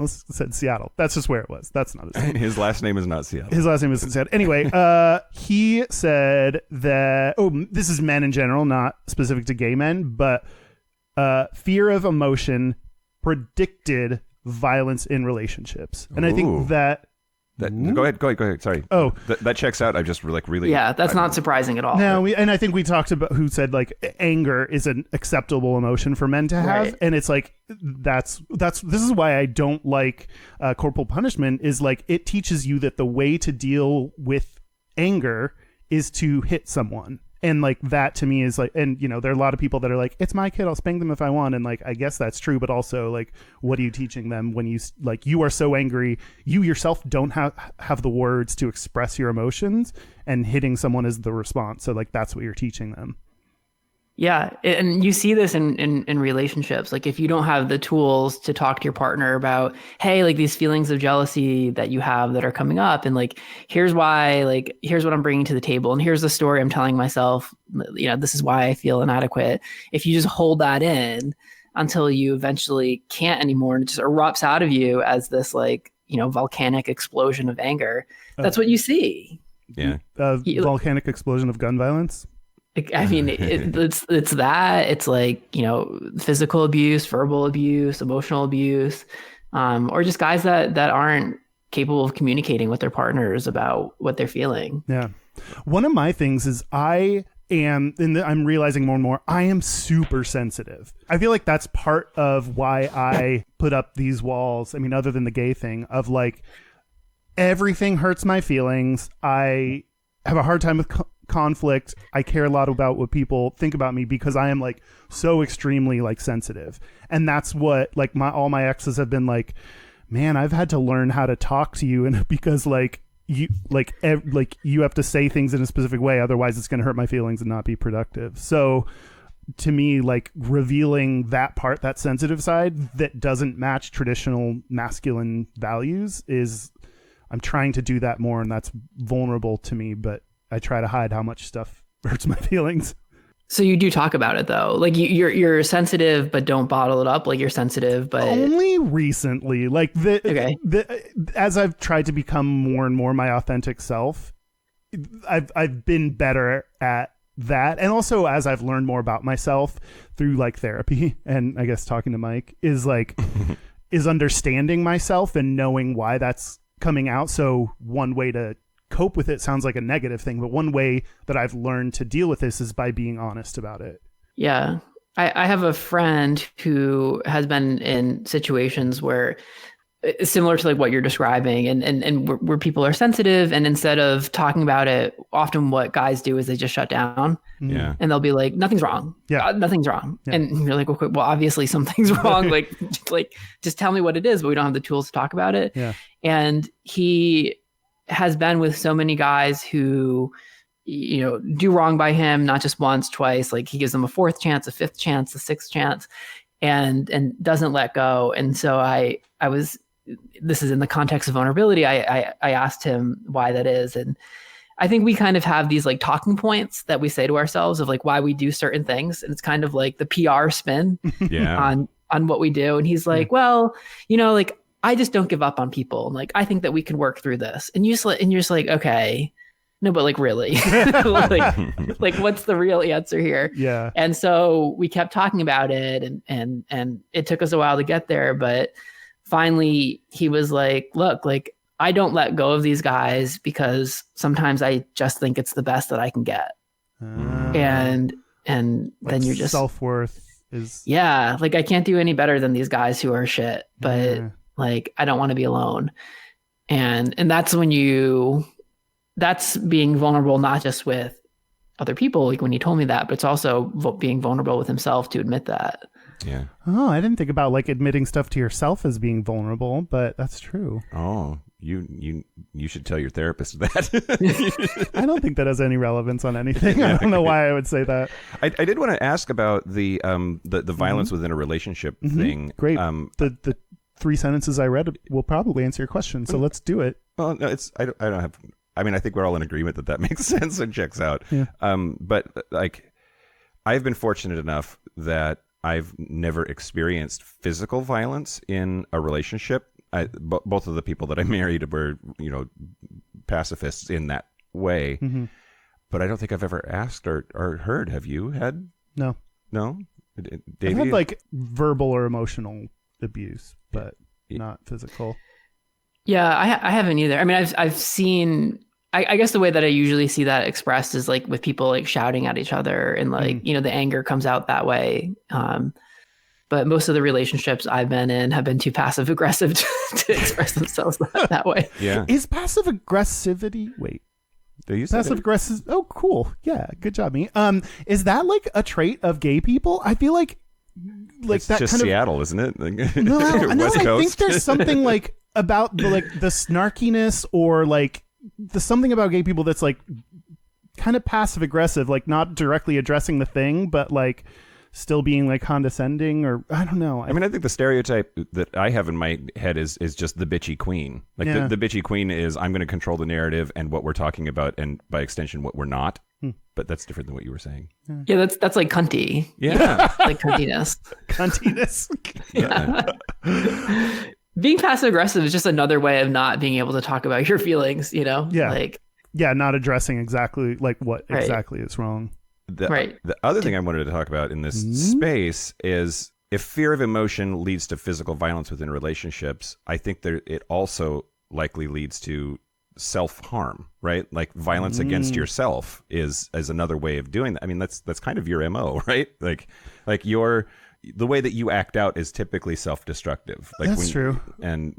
said Seattle. That's just where it was. That's not his name. His last name is not Seattle. His last name isn't Seattle. Anyway, he said that, this is men in general, not specific to gay men, but fear of emotion predicted violence in relationships. And I think that go ahead. Sorry. Oh, that checks out. I just really. Yeah, that's not surprising at all. No, and I think we talked about who said like anger is an acceptable emotion for men to have, right. And it's like this is why I don't like corporal punishment. Is like it teaches you that the way to deal with anger is to hit someone. And like that to me is like, and you know, there are a lot of people that are like, it's my kid, I'll spank them if I want. And like, I guess that's true, but also like, what are you teaching them when you like, you are so angry, you yourself don't have the words to express your emotions, and hitting someone is the response. So like, that's what you're teaching them. Yeah, and you see this in relationships. Like if you don't have the tools to talk to your partner about, hey, like these feelings of jealousy that you have that are coming up, and like here's why, like here's what I'm bringing to the table, and here's the story I'm telling myself, you know, this is why I feel inadequate. If you just hold that in until you eventually can't anymore and it just erupts out of you as this like, you know, volcanic explosion of anger, that's what you see. Yeah. Volcanic explosion of gun violence. I mean, it's that. It's like, you know, physical abuse, verbal abuse, emotional abuse, or just guys that aren't capable of communicating with their partners about what they're feeling. Yeah. One of my things is I'm realizing more and more, I am super sensitive. I feel like that's part of why I put up these walls. I mean, other than the gay thing of like, everything hurts my feelings. I have a hard time with conflict. I care a lot about what people think about me because I am like so extremely like sensitive. And that's what like all my exes have been like, man, I've had to learn how to talk to you, and because like you you have to say things in a specific way, otherwise it's going to hurt my feelings and not be productive. So to me, like revealing that part, that sensitive side that doesn't match traditional masculine values, is I'm trying to do that more, and that's vulnerable to me, but I try to hide how much stuff hurts my feelings. So you do talk about it though, like you're sensitive, but don't bottle it up. Like you're sensitive, but only recently, like as I've tried to become more and more my authentic self, I've been better at that. And also as I've learned more about myself through like therapy and I guess talking to Mike is like, is understanding myself and knowing why that's coming out. So one way to cope with it sounds like a negative thing, but one way that I've learned to deal with this is by being honest about it. Yeah. I have a friend who has been in situations where similar to like what you're describing and where people are sensitive, and instead of talking about it, often what guys do is they just shut down. Yeah. And they'll be like, nothing's wrong. Yeah. Nothing's wrong. Yeah. And you're like, okay, well, obviously something's wrong. like just tell me what it is, but we don't have the tools to talk about it. Yeah. And he has been with so many guys who, you know, do wrong by him, not just once, twice. Like he gives them a fourth chance, a fifth chance, a sixth chance, and doesn't let go. And so this is in the context of vulnerability. I asked him why that is. And I think we kind of have these like talking points that we say to ourselves of like why we do certain things. And it's kind of like the PR spin on what we do. And he's like, well, you know, like, I just don't give up on people. And like, I think that we can work through this. And you're just like, okay, no, but like really, like what's the real answer here? Yeah. And so we kept talking about it and it took us a while to get there, but finally he was like, look, like I don't let go of these guys because sometimes I just think it's the best that I can get. And then you're just self-worth is, yeah, like I can't do any better than these guys who are shit, but like, I don't want to be alone. And that's when that's being vulnerable, not just with other people, like when he told me that, but it's also being vulnerable with himself to admit that. Yeah. Oh, I didn't think about like admitting stuff to yourself as being vulnerable, but that's true. Oh, you should tell your therapist that. I don't think that has any relevance on anything. I don't know why I would say that. I did want to ask about the violence within a relationship thing. Great. The 3 sentences I read will probably answer your question. So let's do it. Well, no, I think we're all in agreement that makes sense and checks out. Yeah. But like, I've been fortunate enough that I've never experienced physical violence in a relationship. Both of the people that I married were, you know, pacifists in that way. Mm-hmm. But I don't think I've ever asked or heard. Have you had? No. Davey? I've had like verbal or emotional abuse, but not physical. Yeah, I haven't either. I mean, I've seen. I guess the way that I usually see that expressed is like with people like shouting at each other and like you know the anger comes out that way. But most of the relationships I've been in have been too passive aggressive to express themselves that way. Yeah. Is passive aggressivity? Wait. Passive aggressive. Oh, cool. Yeah, good job, me. Is that like a trait of gay people? I feel like it's that just kind of Seattle, isn't it? no, West I Coast. think there's something like about the snarkiness or like the something about gay people that's like kind of passive aggressive, like not directly addressing the thing, but like still being like condescending, or I don't know. I mean, I think the stereotype that I have in my head is just the bitchy queen. Like the bitchy queen is, I'm going to control the narrative and what we're talking about, and by extension, what we're not. But that's different than what you were saying. Yeah, that's like cunty. Yeah. Like cuntiness. Cuntiness. Yeah. Being passive aggressive is just another way of not being able to talk about your feelings, you know? Yeah. Like, yeah, not addressing exactly like what exactly is wrong. The other thing I wanted to talk about in this space is if fear of emotion leads to physical violence within relationships, I think it also likely leads to self-harm, right? Like violence against yourself is another way of doing that. I mean, that's kind of your MO, right? Like the way that you act out is typically self-destructive. Like that's true. And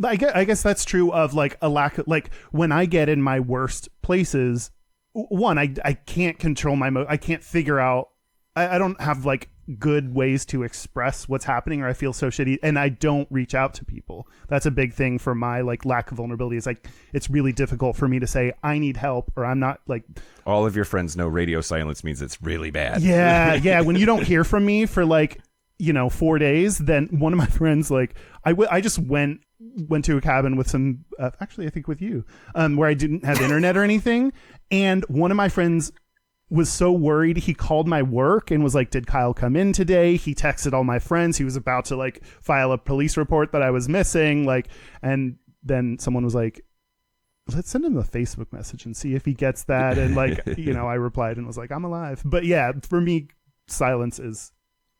I guess that's true of like a lack of, like when I get in my worst places, one, I can't control I can't figure out, I don't have like good ways to express what's happening, or I feel so shitty, and I don't reach out to people. That's a big thing for my like lack of vulnerability. Is like it's really difficult for me to say I need help, or I'm not like. All of your friends know radio silence means it's really bad. Yeah. When you don't hear from me for like 4 days, then one of my friends like I just went to a cabin with some actually I think with you where I didn't have internet or anything, and one of my friends was so worried he called my work and was like, did Kyle come in today? He texted all my friends. He was about to like file a police report that I was missing, like, and then someone was like, let's send him a Facebook message and see if he gets that. And like I replied and was like, I'm alive. But yeah, for me, silence is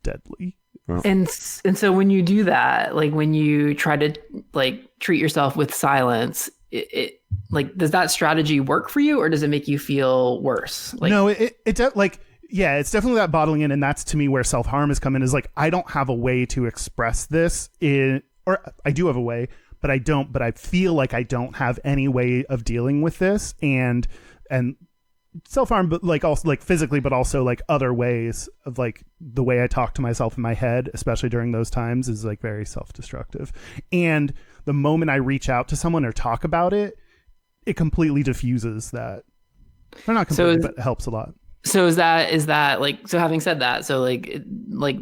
deadly. and so when you do that, like when you try to like treat yourself with silence, it like, does that strategy work for you, or does it make you feel worse? Like, no, it's definitely that bottling in, and that's to me where self-harm is coming, is like I don't have a way to express this or I do have a way, but I feel like I don't have any way of dealing with this, and self-harm, but like also like physically, but also like other ways of like the way I talk to myself in my head, especially during those times, is like very self-destructive. And the moment I reach out to someone or talk about it, it completely diffuses that. Or not completely, but it helps a lot. So is that like, so having said that, so like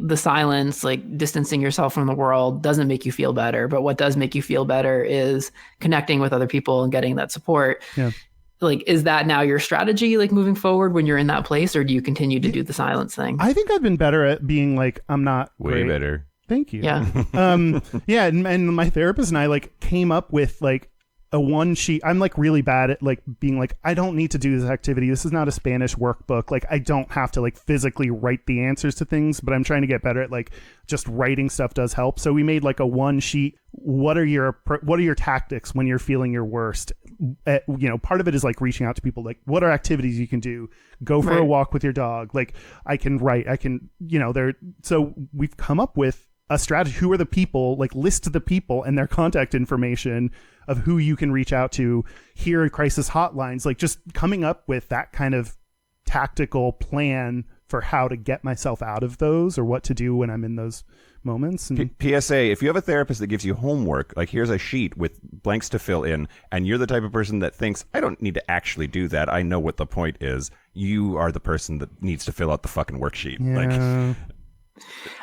the silence, like distancing yourself from the world doesn't make you feel better, but what does make you feel better is connecting with other people and getting that support. Yeah. Like, is that now your strategy, like moving forward when you're in that place, or do you continue to do the silence thing? I think I've been better at being like, I'm not way great. better. Thank you. Yeah. Yeah. And my therapist and I like came up with like a one sheet. I'm like really bad at like being like, I don't need to do this activity. This is not a Spanish workbook. Like I don't have to like physically write the answers to things, but I'm trying to get better at like just writing stuff does help. So we made like a one sheet. What are your tactics when you're feeling your worst? Part of it is like reaching out to people. Like, what are activities you can do? Go for a walk with your dog. Like I can write, so we've come up with a strategy. Who are the people, like list the people and their contact information of who you can reach out to, here at crisis hotlines, like just coming up with that kind of tactical plan for how to get myself out of those, or what to do when I'm in those moments. And PSA, if you have a therapist that gives you homework, like here's a sheet with blanks to fill in, and you're the type of person that thinks, I don't need to actually do that, I know what the point is, you are the person that needs to fill out the fucking worksheet. yeah. Like,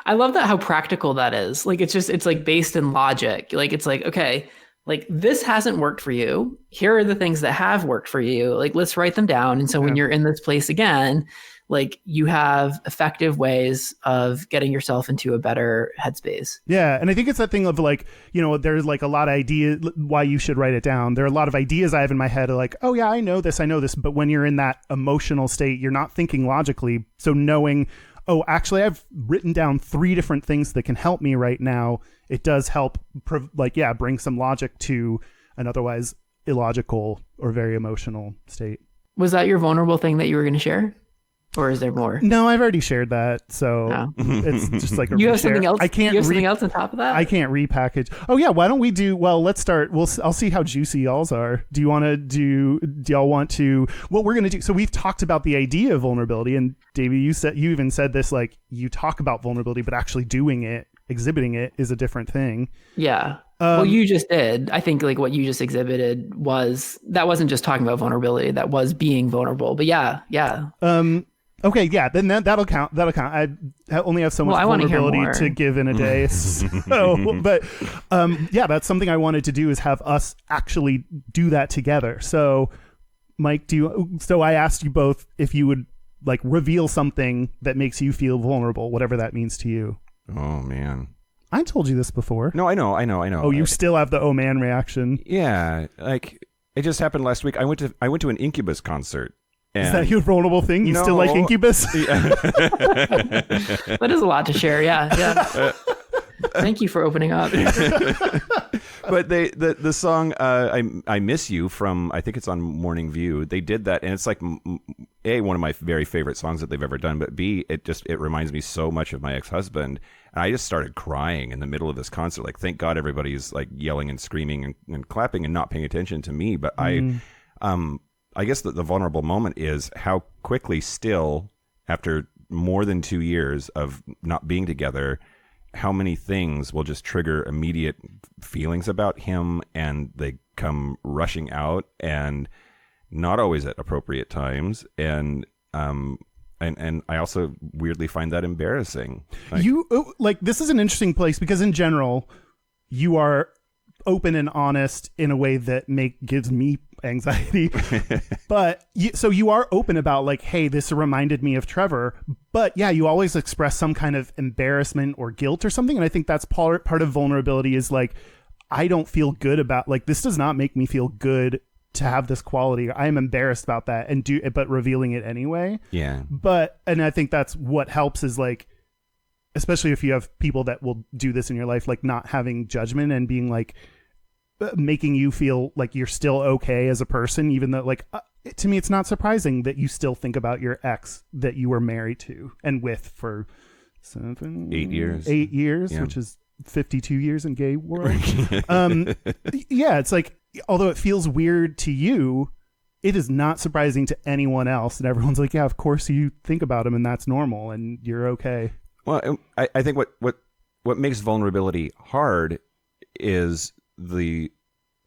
I love that, how practical that is. Like, it's like based in logic. Like, it's like, okay, like this hasn't worked for you. Here are the things that have worked for you. Like, let's write them down. And so when you're in this place again, like you have effective ways of getting yourself into a better headspace. Yeah. And I think it's that thing of like, there's like a lot of ideas why you should write it down. There are a lot of ideas I have in my head like, oh yeah, I know this. But when you're in that emotional state, you're not thinking logically. So knowing, oh, actually I've written down 3 different things that can help me right now. It does help bring some logic to an otherwise illogical or very emotional state. Was that your vulnerable thing that you were going to share? Or is there more? No, I've already shared that, so Oh. it's just like a You have reshare. something else? I can't. You have something else on top of that? I can't repackage. Oh yeah, why don't we do? Well, let's start. I'll see how juicy y'all's are. Do you want to do? Do y'all want to? What we're gonna do? So we've talked about the idea of vulnerability, and Davey, you even said this, like, you talk about vulnerability, but actually doing it, exhibiting it, is a different thing. Yeah. Well, you just did. I think like what you just exhibited wasn't just talking about vulnerability. That was being vulnerable. But yeah. Okay, yeah, then that'll count. I only have so much vulnerability to give in a day. But yeah, that's something I wanted to do, is have us actually do that together. So, Mike, so I asked you both if you would like reveal something that makes you feel vulnerable, whatever that means to you. Oh man. I told you this before. No, I know. Oh, you still have the oh man reaction. Yeah, like it just happened last week. I went to an Incubus concert. Is that your vulnerable thing? You still like Incubus? That is a lot to share. Yeah. Thank you for opening up. But the song I Miss You from, I think it's on Morning View. They did that, and it's like A, one of my very favorite songs that they've ever done, but B, it reminds me so much of my ex-husband. And I just started crying in the middle of this concert. Like, thank God everybody's like yelling and screaming and clapping and not paying attention to me. But I guess the vulnerable moment is how quickly still, after more than 2 years of not being together, how many things will just trigger immediate feelings about him, and they come rushing out, and not always at appropriate times. And I also weirdly find that embarrassing. This is an interesting place, because in general, you are open and honest in a way that gives me anxiety. But so you are open about like, hey, this reminded me of Trevor. But yeah, you always express some kind of embarrassment or guilt or something. And I think that's part of vulnerability, is like, I don't feel good about, like, this does not make me feel good to have this quality. I am embarrassed about that, but revealing it anyway. Yeah. And I think that's what helps, is like, especially if you have people that will do this in your life, like not having judgment and being like, making you feel like you're still okay as a person, even though, like, to me, it's not surprising that you still think about your ex that you were married to and with for 8 years, yeah. Which is 52 years in gay world. Yeah, it's like, although it feels weird to you, it is not surprising to anyone else. And everyone's like, yeah, of course you think about him, and that's normal, and you're okay. Well, I think what makes vulnerability hard is the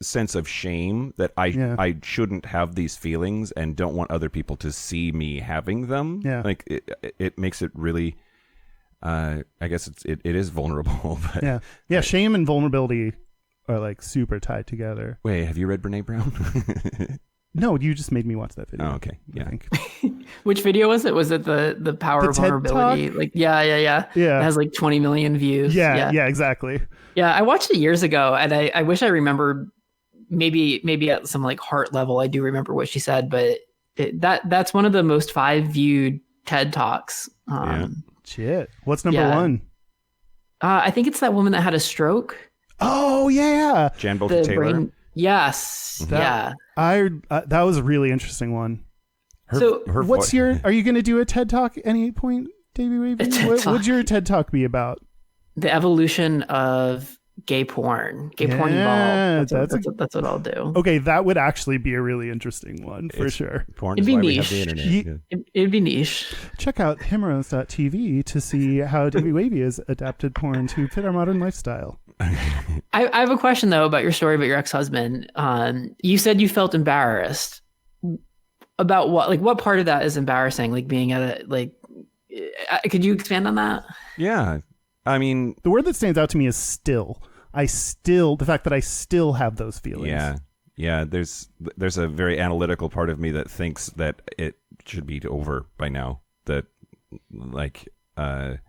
sense of shame that I shouldn't have these feelings and don't want other people to see me having them. Yeah. Like it makes it really, I guess it is vulnerable. But yeah. Shame and vulnerability are like super tied together. Wait, have you read Brene Brown? No, you just made me watch that video. Oh, okay. Yeah. I think. Which video was it? Was it the power of TED vulnerability? Talk? Like, yeah. It has like 20 million views. Yeah, exactly. Yeah, I watched it years ago, and I wish I remembered. Maybe at some like heart level, I do remember what she said, but that's one of the most 5 viewed TED Talks. Shit. What's number 1? I think it's that woman that had a stroke. Oh yeah, Jan Bolton Taylor. Yes. That was a really interesting one. Her what's are you going to do a TED Talk at any point, Davey Wavey? What would your TED Talk be about? The evolution of gay porn. Porn evolved. That's what I'll do. Okay, that would actually be a really interesting one for sure. Porn It'd be is why niche. we have the internet. It'd be niche. Check out himrose.tv to see how Davey Wavey has adapted porn to fit our modern lifestyle. I have a question though about your story about your ex-husband. You said you felt embarrassed about what? Like, what part of that is embarrassing? Like being at could you expand on that? Yeah. I mean, the word that stands out to me is still. The fact that I still have those feelings. Yeah. There's a very analytical part of me that thinks that it should be over by now. That like, and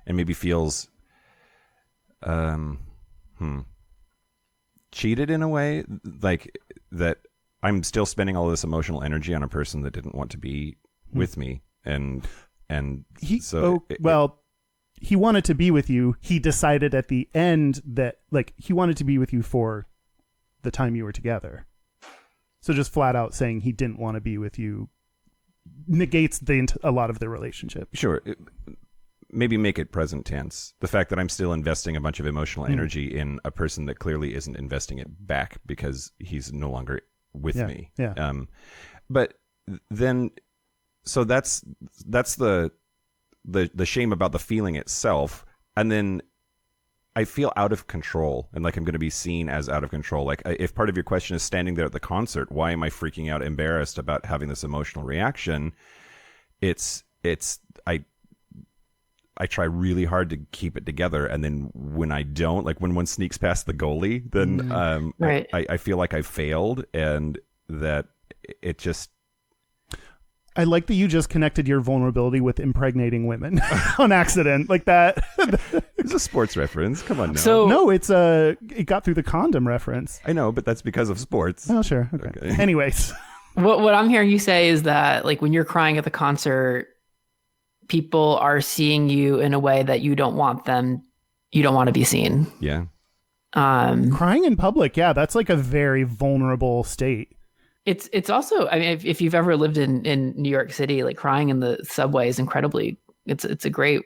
maybe feels, cheated in a way, like that I'm still spending all this emotional energy on a person that didn't want to be with me, and he wanted to be with you. He decided at the end that like he wanted to be with you for the time you were together. So just flat out saying he didn't want to be with you negates a lot of the relationship. Sure. Maybe make it present tense. The fact that I'm still investing a bunch of emotional energy in a person that clearly isn't investing it back because he's no longer with me. Yeah. But then, so that's the shame about the feeling itself. And then I feel out of control and like I'm going to be seen as out of control. Like if part of your question is standing there at the concert, why am I freaking out, embarrassed about having this emotional reaction? I try really hard to keep it together, and then when I don't, like when one sneaks past the goalie, then right. I feel like I failed, and that it just. I like that you just connected your vulnerability with impregnating women on accident, like that. It's a sports reference. Come on now. So no, it got through the condom reference. I know, but that's because of sports. Oh, sure. Okay. Anyways, what I'm hearing you say is that like when you're crying at the concert, people are seeing you in a way that you don't want to be seen. Yeah. Crying in public. Yeah. That's like a very vulnerable state. It's also, I mean, if you've ever lived in New York City, like crying in the subway is it's a great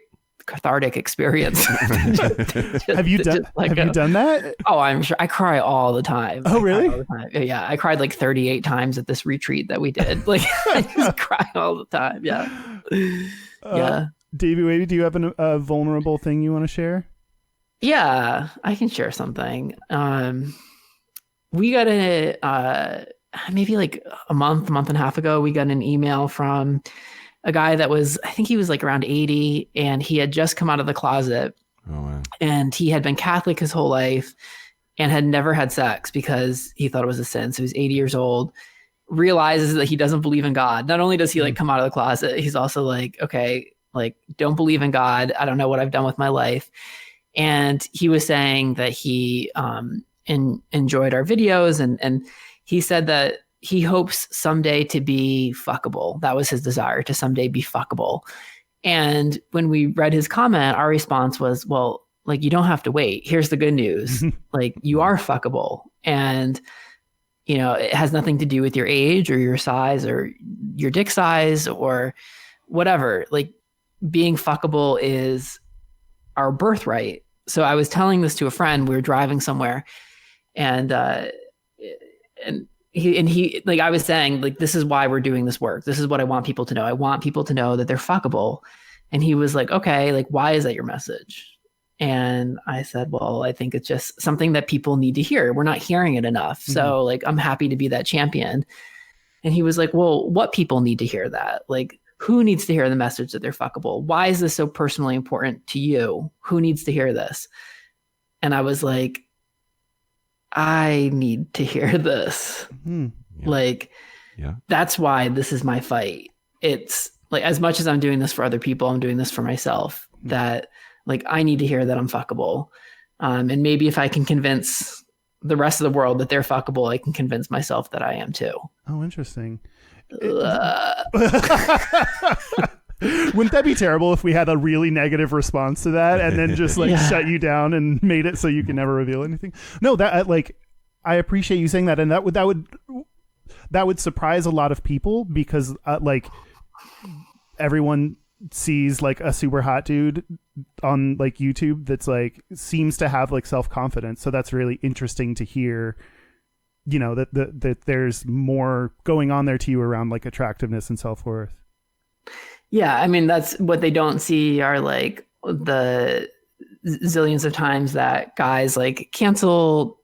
cathartic experience. Have you done that? Oh, I'm sure. I cry all the time. Oh, really? Yeah. I cried like 38 times at this retreat that we did. Like I just cry all the time. Yeah. Yeah. Davey Wavey, do you have a vulnerable thing you want to share? Yeah, I can share something. We got maybe like a month and a half ago, we got an email from a guy that I think he was like around 80, and he had just come out of the closet. Oh, wow. And he had been Catholic his whole life and had never had sex because he thought it was a sin. So he's 80 years old, realizes that he doesn't believe in God. Not only does he like come out of the closet, he's also like, okay, like don't believe in God. I don't know what I've done with my life. And he was saying that he enjoyed our videos, and he said that he hopes someday to be fuckable. That was his desire, to someday be fuckable. And when we read his comment, our response was, well, like, you don't have to wait. Here's the good news. Like, you are fuckable. And, you know, it has nothing to do with your age or your size or your dick size or whatever. Like, being fuckable is our birthright. So I was telling this to a friend. We were driving somewhere, and he like, I was saying, like, this is why we're doing this work. This is what I want people to know. I want people to know that they're fuckable. And he was like, okay, like, why is that your message? And I said, well, I think it's just something that people need to hear. We're not hearing it enough. Mm-hmm. So like, I'm happy to be that champion. And he was like, well, what people need to hear that? Like, who needs to hear the message that they're fuckable? Why is this so personally important to you? Who needs to hear this? And I was like, I need to hear this. Mm-hmm. Yeah. Like, that's why this is my fight. It's like, as much as I'm doing this for other people, I'm doing this for myself. Mm-hmm. That like, I need to hear that I'm fuckable. And maybe if I can convince the rest of the world that they're fuckable, I can convince myself that I am too. Oh, interesting. Wouldn't that be terrible if we had a really negative response to that and then just like shut you down and made it so you can never reveal anything? No, that like, I appreciate you saying that, and that would surprise a lot of people, because like, everyone sees like a super hot dude on like YouTube that's like seems to have like self-confidence. So that's really interesting to hear, you know, that there's more going on there to you around like attractiveness and self-worth. Yeah, I mean, that's what they don't see are like the zillions of times that guys like cancel,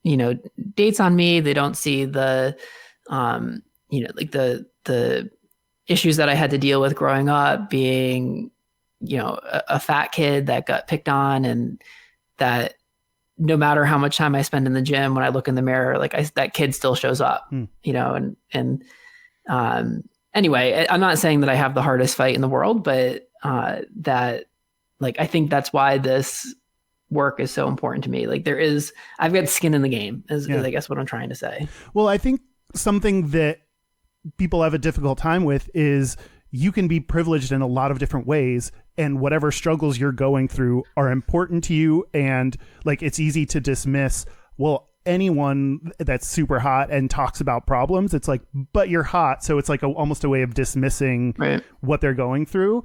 you know, dates on me. They don't see the, you know, like the issues that I had to deal with growing up, being, you know, a fat kid that got picked on, and that no matter how much time I spend in the gym, when I look in the mirror, like that kid still shows up, you know, anyway, I'm not saying that I have the hardest fight in the world, but that like, I think that's why this work is so important to me. Like I've got skin in the game is I guess what I'm trying to say. Well, I think something that people have a difficult time with is you can be privileged in a lot of different ways, and whatever struggles you're going through are important to you. And like, it's easy to dismiss, well, anyone that's super hot and talks about problems, it's like, but you're hot. So it's like almost a way of dismissing what they're going through.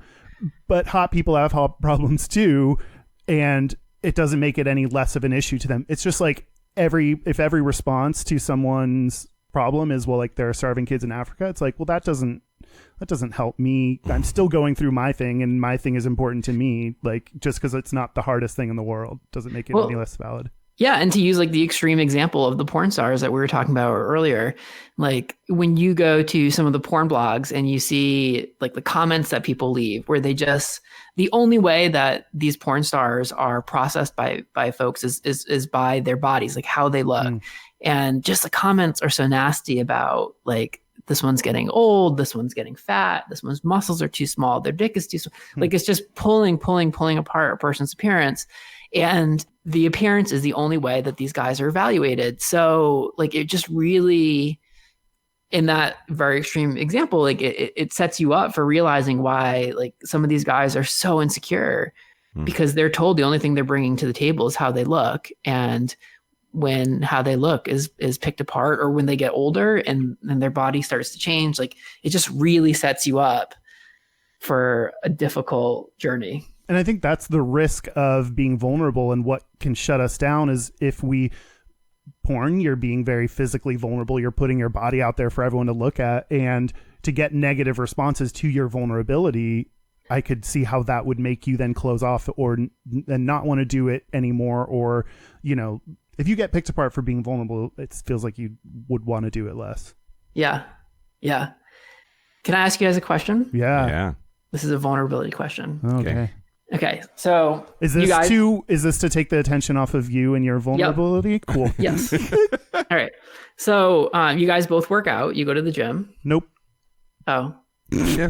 But hot people have hot problems too. And it doesn't make it any less of an issue to them. It's just like if every response to someone's problem is, well, like there are starving kids in Africa, it's like, well, that doesn't help me. I'm still going through my thing, and my thing is important to me. Like, just because it's not the hardest thing in the world doesn't make it any less valid. Yeah, and to use like the extreme example of the porn stars that we were talking about earlier, like when you go to some of the porn blogs and you see like the comments that people leave, where they just, the only way that these porn stars are processed by folks is by their bodies, like how they look. And just the comments are so nasty about like, this one's getting old, this one's getting fat, this one's muscles are too small, their dick is too small. Like it's just pulling apart a person's appearance. And the appearance is the only way that these guys are evaluated. So like it just really, in that very extreme example, like it sets you up for realizing why like some of these guys are so insecure because they're told the only thing they're bringing to the table is how they look. And when how they look is picked apart, or when they get older and their body starts to change, like it just really sets you up for a difficult journey. And I think that's the risk of being vulnerable, and what can shut us down is if porn, you're being very physically vulnerable. You're putting your body out there for everyone to look at, and to get negative responses to your vulnerability, I could see how that would make you then close off and not want to do it anymore. Or, you know, if you get picked apart for being vulnerable, it feels like you would want to do it less. Yeah. Yeah. Can I ask you guys a question? Yeah. This is a vulnerability question. Okay. So is this to take the attention off of you and your vulnerability? Yep. Cool. Yes. All right. So you guys both work out. You go to the gym. Nope. Oh. Yeah,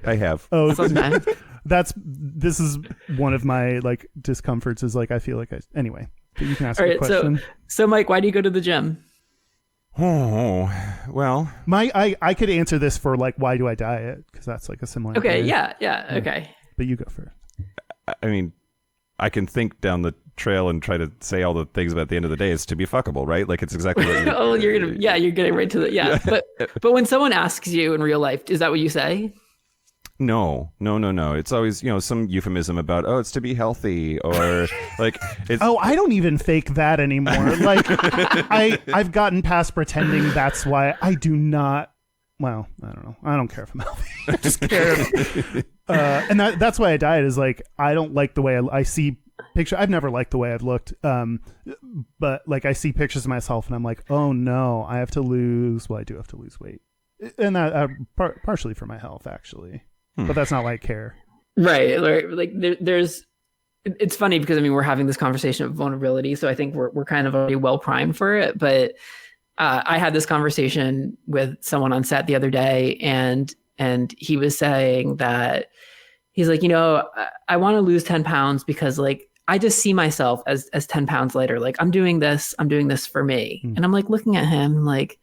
I have. Oh, this is one of my like discomforts, is like I feel like anyway. But you can ask a question. So Mike, why do you go to the gym? Oh, well, I could answer this for like, why do I diet? Because that's like a similar. Okay. Yeah. Okay. But you go first. I mean, I can think down the trail and try to say all the things, but at the end of the day, it's to be fuckable, right? Like it's exactly what you're getting right to the But when someone asks you in real life, is that what you say? No. It's always, some euphemism about, it's to be healthy, or like it's I don't even fake that anymore. Like I've gotten past pretending that's why. I do not. Well, I don't know. I don't care if I'm healthy. I just care. And that's why I diet, is like, I don't like the way I see picture. I've never liked the way I've looked. But like I see pictures of myself and I'm like, oh no, I do have to lose weight. And that partially for my health, actually. But that's not why I care. Right. Like there's, it's funny because I mean, we're having this conversation of vulnerability. So I think we're kind of already well primed for it. But I had this conversation with someone on set the other day, and he was saying that he's like, I want to lose 10 pounds because like, I just see myself as 10 pounds lighter. Like I'm doing this for me. And I'm like looking at him like,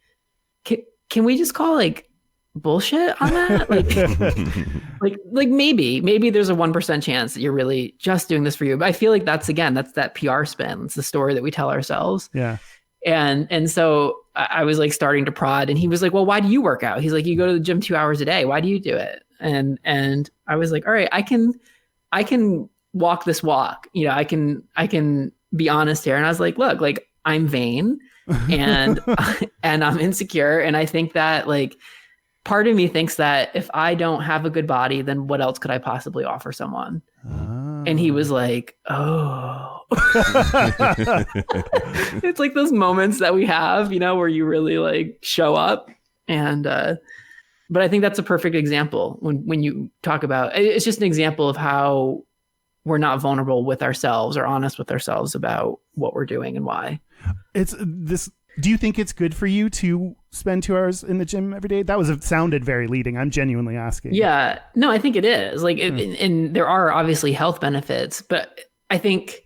can we just call like bullshit on that? Like maybe there's a 1% chance that you're really just doing this for you. But I feel like that's that PR spin. It's the story that we tell ourselves. Yeah. And so I was like starting to prod, and he was like, well, why do you work out? He's like, you go to the gym 2 hours a day. Why do you do it? And I was like, all right, I can walk this walk. I can be honest here. And I was like, look, like I'm vain and and I'm insecure. And I think that like part of me thinks that if I don't have a good body, then what else could I possibly offer someone? And he was like, oh. It's like those moments that we have, where you really like show up. And but I think that's a perfect example when you talk about, it's just an example of how we're not vulnerable with ourselves or honest with ourselves about what we're doing and why. Do you think it's good for you to spend 2 hours in the gym every day? That sounded very leading. I'm genuinely asking. Yeah, no, I think it is. Like, and there are obviously health benefits, but I think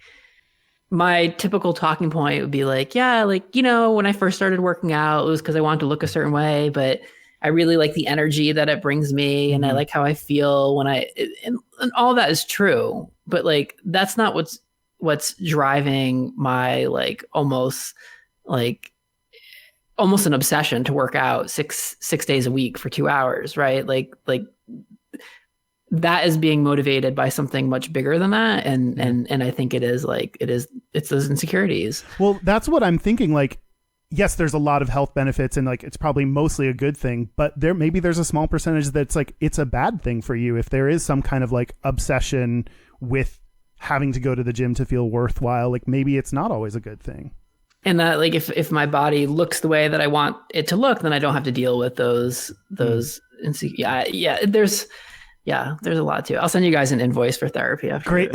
my typical talking point would be like, yeah, like, when I first started working out, it was because I wanted to look a certain way, but I really like the energy that it brings me, and I like how I feel when and all that is true, but like, that's not what's driving my like almost like almost an obsession to work out six days a week for 2 hours, right? Like that is being motivated by something much bigger than that. And I think it's those insecurities. Well, that's what I'm thinking. Like, yes, there's a lot of health benefits and like, it's probably mostly a good thing, but maybe there's a small percentage that's like, it's a bad thing for you. If there is some kind of like obsession with having to go to the gym to feel worthwhile, like maybe it's not always a good thing. And that like, if my body looks the way that I want it to look, then I don't have to deal with those there's a lot too. I'll send you guys an invoice for therapy after. Great.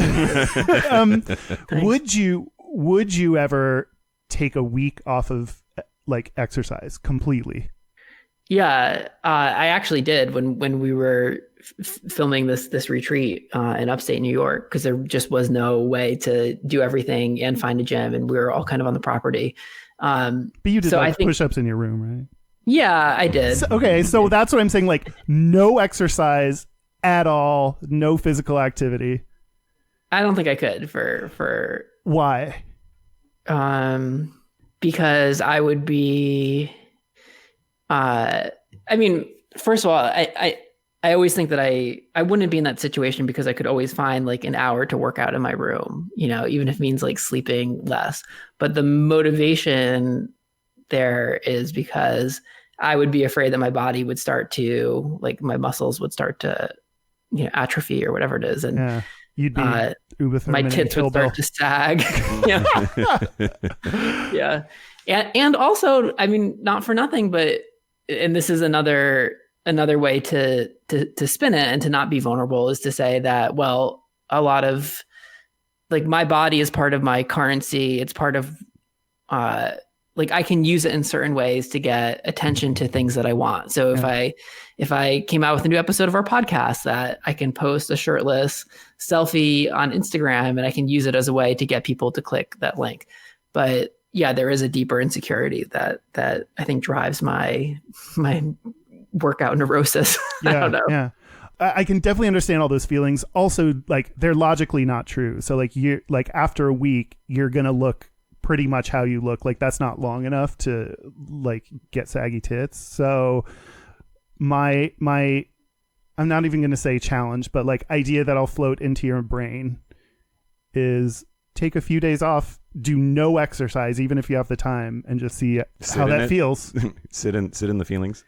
Would you ever take a week off of like exercise completely? Yeah, I actually did when we were filming this retreat in upstate New York, because there just was no way to do everything and find a gym, and we were all kind of on the property. But you did push-ups in your room, right? Yeah, I did. So that's what I'm saying. Like no exercise at all, no physical activity. I don't think I could for why? Because I would be. I mean, first of all, I always think that I wouldn't be in that situation because I could always find like an hour to work out in my room, even if it means like sleeping less. But the motivation there is because I would be afraid that my body would start to, like, my muscles would start to, atrophy or whatever it is. And you'd be my tits would start to sag. Yeah. And also, I mean, not for nothing, but, and this is another way to spin it and to not be vulnerable, is to say that, well, a lot of like my body is part of my currency. It's part of, like I can use it in certain ways to get attention to things that I want. So if I came out with a new episode of our podcast, that I can post a shirtless selfie on Instagram and I can use it as a way to get people to click that link. But yeah, there is a deeper insecurity that I think drives my workout neurosis. I don't know. Yeah. I can definitely understand all those feelings. Also, like, they're logically not true. So like after a week, you're going to look pretty much how you look. Like that's not long enough to like get saggy tits. So my I'm not even going to say challenge, but like idea that I'll float into your brain is take a few days off, do no exercise, even if you have the time, and just see how that feels. sit in the feelings.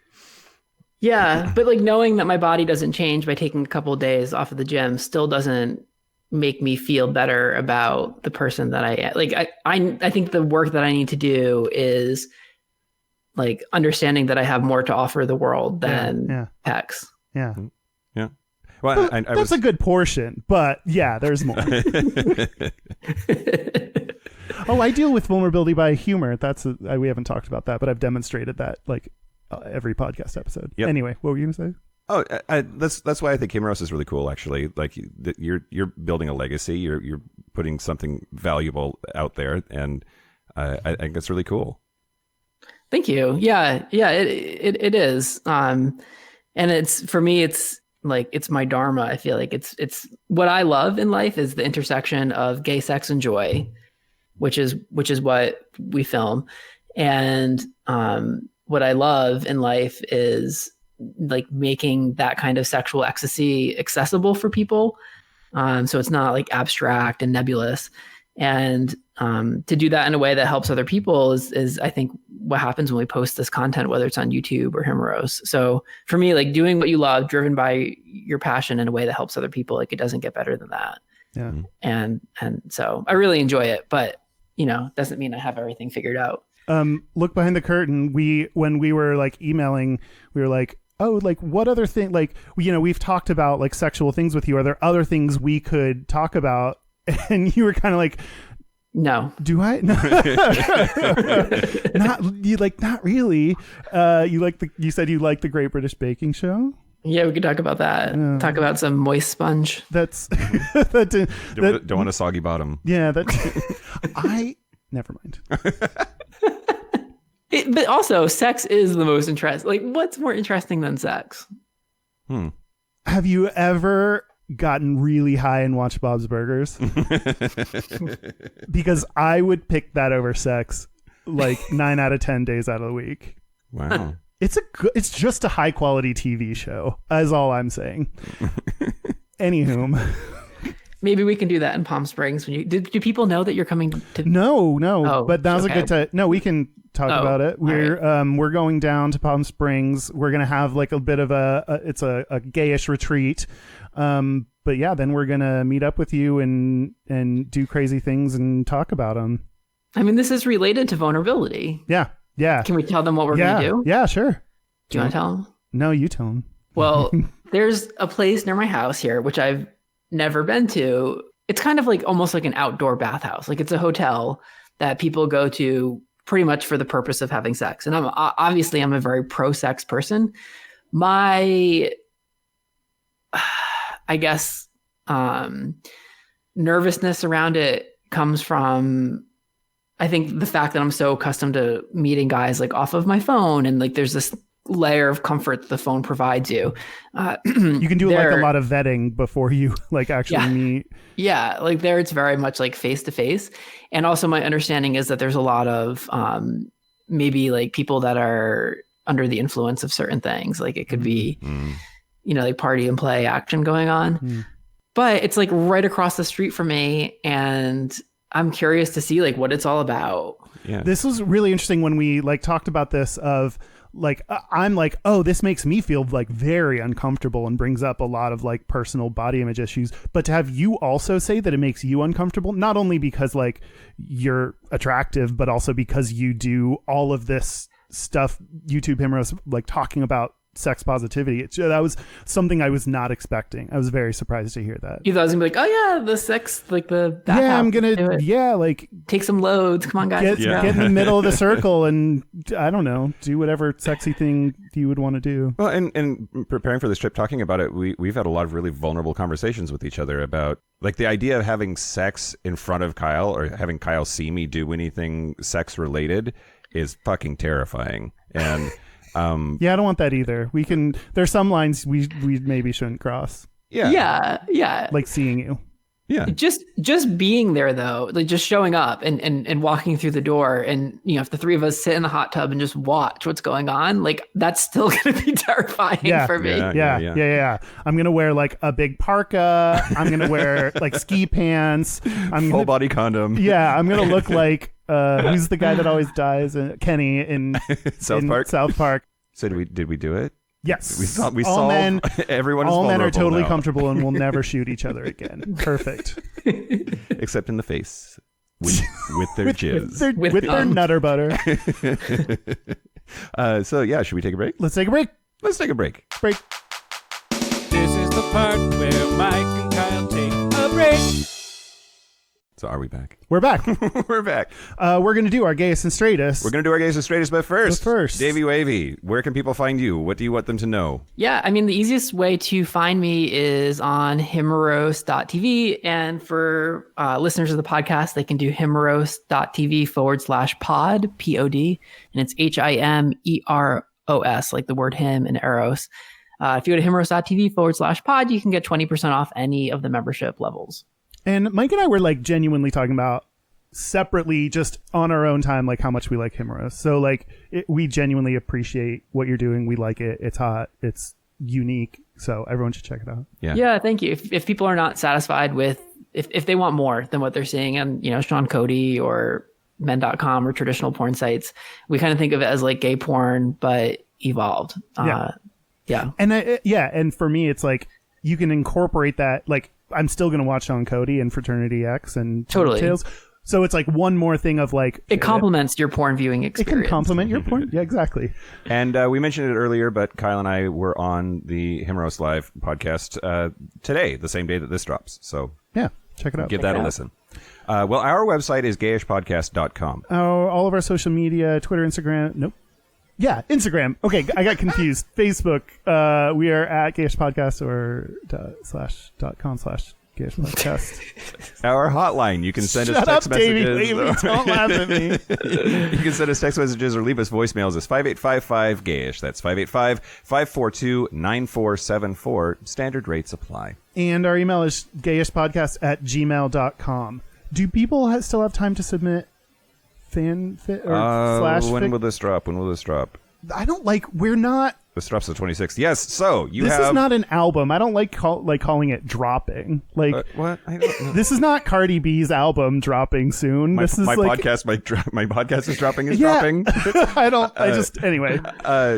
Yeah. But like knowing that my body doesn't change by taking a couple of days off of the gym still doesn't make me feel better about the person that I am. Like I think the work that I need to do is like understanding that I have more to offer the world than pecs. Yeah. Yeah. Well, that's a good portion, but yeah, there's more. I deal with vulnerability by humor. We haven't talked about that, but I've demonstrated that like every podcast episode. Yep. Anyway, what were you going to say? Oh, that's why I think Cameros is really cool. Actually, like you're building a legacy. You're putting something valuable out there, and I think that's really cool. Thank you. Yeah. It is. And it's, for me, it's like, it's my dharma. I feel like it's what I love in life is the intersection of gay, sex, and joy, which is what we film. And what I love in life is like making that kind of sexual ecstasy accessible for people. So it's not like abstract and nebulous. And to do that in a way that helps other people is I think what happens when we post this content, whether it's on YouTube or Himeros. So for me, like doing what you love, driven by your passion in a way that helps other people, like it doesn't get better than that. Yeah. And so I really enjoy it, but doesn't mean I have everything figured out. Look behind the curtain. When we were like emailing, we were like, oh, like what other thing, like, we've talked about like sexual things with you. Are there other things we could talk about? And you were kind of like, no. Do I? No. Not really. You said you like the Great British Baking Show? Yeah, we could talk about that. Talk about some moist sponge. That's don't want a soggy bottom. Yeah, never mind. But also, sex is the most interesting. Like, what's more interesting than sex? Have you ever gotten really high and watched Bob's Burgers? Because I would pick that over sex like 9 out of 10 days out of the week. Wow. It's just a high quality TV show, is all I'm saying. Anywho. Maybe we can do that in Palm Springs. Do people know that you're coming to? No. Oh, but now's okay. a good time. No, we can talk about it. We're going down to Palm Springs. We're gonna have like a bit of a gayish retreat. But yeah, then we're gonna meet up with you and do crazy things and talk about them. I mean, this is related to vulnerability. Yeah. Can we tell them what we're gonna do? Yeah, sure. Do you want to tell them? No, you tell them. Well, there's a place near my house here, which I've never been to. It's kind of like almost like an outdoor bathhouse. Like it's a hotel that people go to pretty much for the purpose of having sex. And I'm a very pro-sex person. My, I guess, nervousness around it comes from, I think, the fact that I'm so accustomed to meeting guys like off of my phone, and like there's this layer of comfort the phone provides you. You can do like a lot of vetting before you like actually meet. Yeah, like there it's very much like face to face. And also my understanding is that there's a lot of maybe like people that are under the influence of certain things. Like it could be, like party and play action going on. But it's like right across the street from me, and I'm curious to see like what it's all about. Yeah. This was really interesting when we like talked about this of like, I'm like, oh, this makes me feel like very uncomfortable and brings up a lot of like personal body image issues. But to have you also say that it makes you uncomfortable, not only because like you're attractive, but also because you do all of this stuff, YouTube Himros, like talking about sex positivity. That was something I was not expecting. I was very surprised to hear that. You thought I was gonna be like, oh yeah, the sex, like the bathhouse. Yeah, I'm gonna, like take some loads. Come on, guys. Get in the middle of the circle and I don't know, do whatever sexy thing you would want to do. Well, and preparing for this trip, talking about it, we've had a lot of really vulnerable conversations with each other about like the idea of having sex in front of Kyle or having Kyle see me do anything sex related is fucking terrifying. And yeah, I don't want that either. There's some lines we maybe shouldn't cross. Yeah. Like seeing you. Yeah. Just being there though, like just showing up and walking through the door, and if the three of us sit in the hot tub and just watch what's going on, like that's still gonna be terrifying for me. Yeah. I'm gonna wear like a big parka. I'm gonna wear like ski pants. Full body condom. Yeah, I'm gonna look like who's the guy that always dies? Kenny in South Park. So did we do it? Yes. We saw everyone is all men are totally now. Comfortable and will never shoot each other again. Perfect. Except in the face. With their jizz. With their nutter butter. So yeah, should we take a break? Let's take a break. Let's take a break. Break. This is the part where Mike and Kyle take a break. So are we back? We're back. We're back. We're going to do our Gayest and Straightest. We're going to do our Gayest and Straightest, but first, Davey Wavey, where can people find you? What do you want them to know? Yeah, I mean, the easiest way to find me is on himros.tv. And for listeners of the podcast, they can do himros.tv/pod, P-O-D. And it's HIMEROS, like the word him and eros. If you go to himros.tv/pod, you can get 20% off any of the membership levels. And Mike and I were like genuinely talking about separately, just on our own time, like how much we like Himros. So like we genuinely appreciate what you're doing. We like it. It's hot. It's unique. So everyone should check it out. Yeah. Thank you. If people are not satisfied with, if they want more than what they're seeing on, Sean Cody or men.com or traditional porn sites, we kind of think of it as like gay porn, but evolved. Yeah. And and for me, it's like you can incorporate that. Like I'm still going to watch Sean Cody and Fraternity X and Tales. So it's like one more thing of like... It complements your porn viewing experience. It can complement your porn. Yeah, exactly. And we mentioned it earlier, but Kyle and I were on the Himros Live podcast today, the same day that this drops. So yeah, check it out. Give that a listen. Well, our website is gayishpodcast.com. All of our social media, Twitter, Instagram. Nope. Yeah, Instagram. Okay, I got confused. Facebook. We are at Gayish Podcast or /com/Gayish Podcast. Our hotline. You can send us text messages. Davey, don't laugh at me. You can send us text messages or leave us voicemails as 5855-GAYISH. That's 585-542-9474. Standard rates apply. And our email is gayishpodcast@gmail.com. Do people still have time to submit fanfic or slash when fic? will this drop? I don't like. We're not. This drops the 26th. Yes. So This is not an album. I don't like calling it dropping. Like what? I don't know. this is not Cardi B's album dropping soon. My this is podcast. My podcast is dropping. Dropping. Anyway.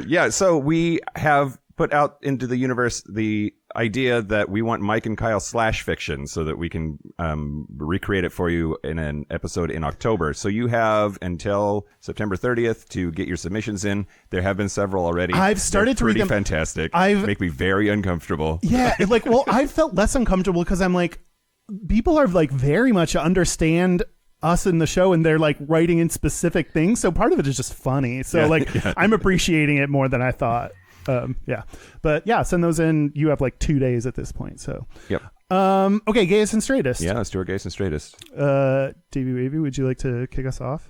Yeah. So we have put out into the universe the idea that we want Mike and Kyle slash fiction so that we can recreate it for you in an episode in October. So you have until September 30th to get your submissions in. There have been several already. I've started to read them. Fantastic. Make me very uncomfortable. Yeah. I felt less uncomfortable because I'm like, people are like very much understand us in the show and they're like writing in specific things. So part of it is just funny. So I'm appreciating it more than I thought. But send those in. You have like 2 days at this point. So yep. Okay, Gayest and Straightest. Yeah, let's do our Gayest and Straightest. Davey Wavey, would you like to kick us off?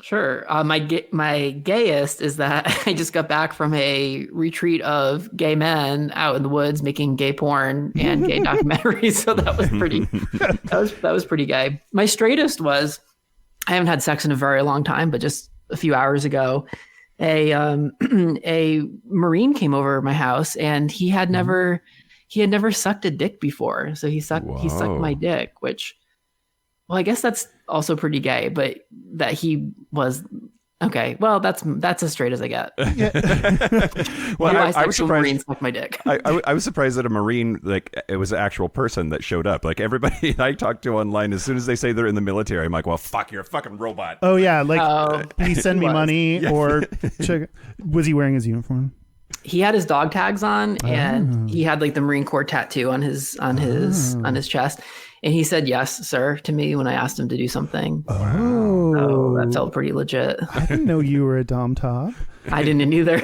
Sure. My gayest is that I just got back from a retreat of gay men out in the woods making gay porn and gay documentaries. So that was pretty. that was pretty gay. My straightest was I haven't had sex in a very long time, but just a few hours ago, a Marine came over at my house and he had never sucked a dick before. So he sucked my dick, which, well, I guess that's also pretty gay, but that he was okay. Well, that's as straight as I get. Yeah. Well, I was surprised. Marine sucked my dick. I was surprised that a Marine, like, it was an actual person that showed up. Like everybody I talked to online, as soon as they say they're in the military, I'm like, well, fuck, you're a fucking robot. Oh yeah, like please send me money or check. Was he wearing his uniform? He had his dog tags on, and he had like the Marine Corps tattoo on his chest. And he said yes, sir, to me when I asked him to do something. Oh, so that felt pretty legit. I didn't know you were a dom top. I didn't either.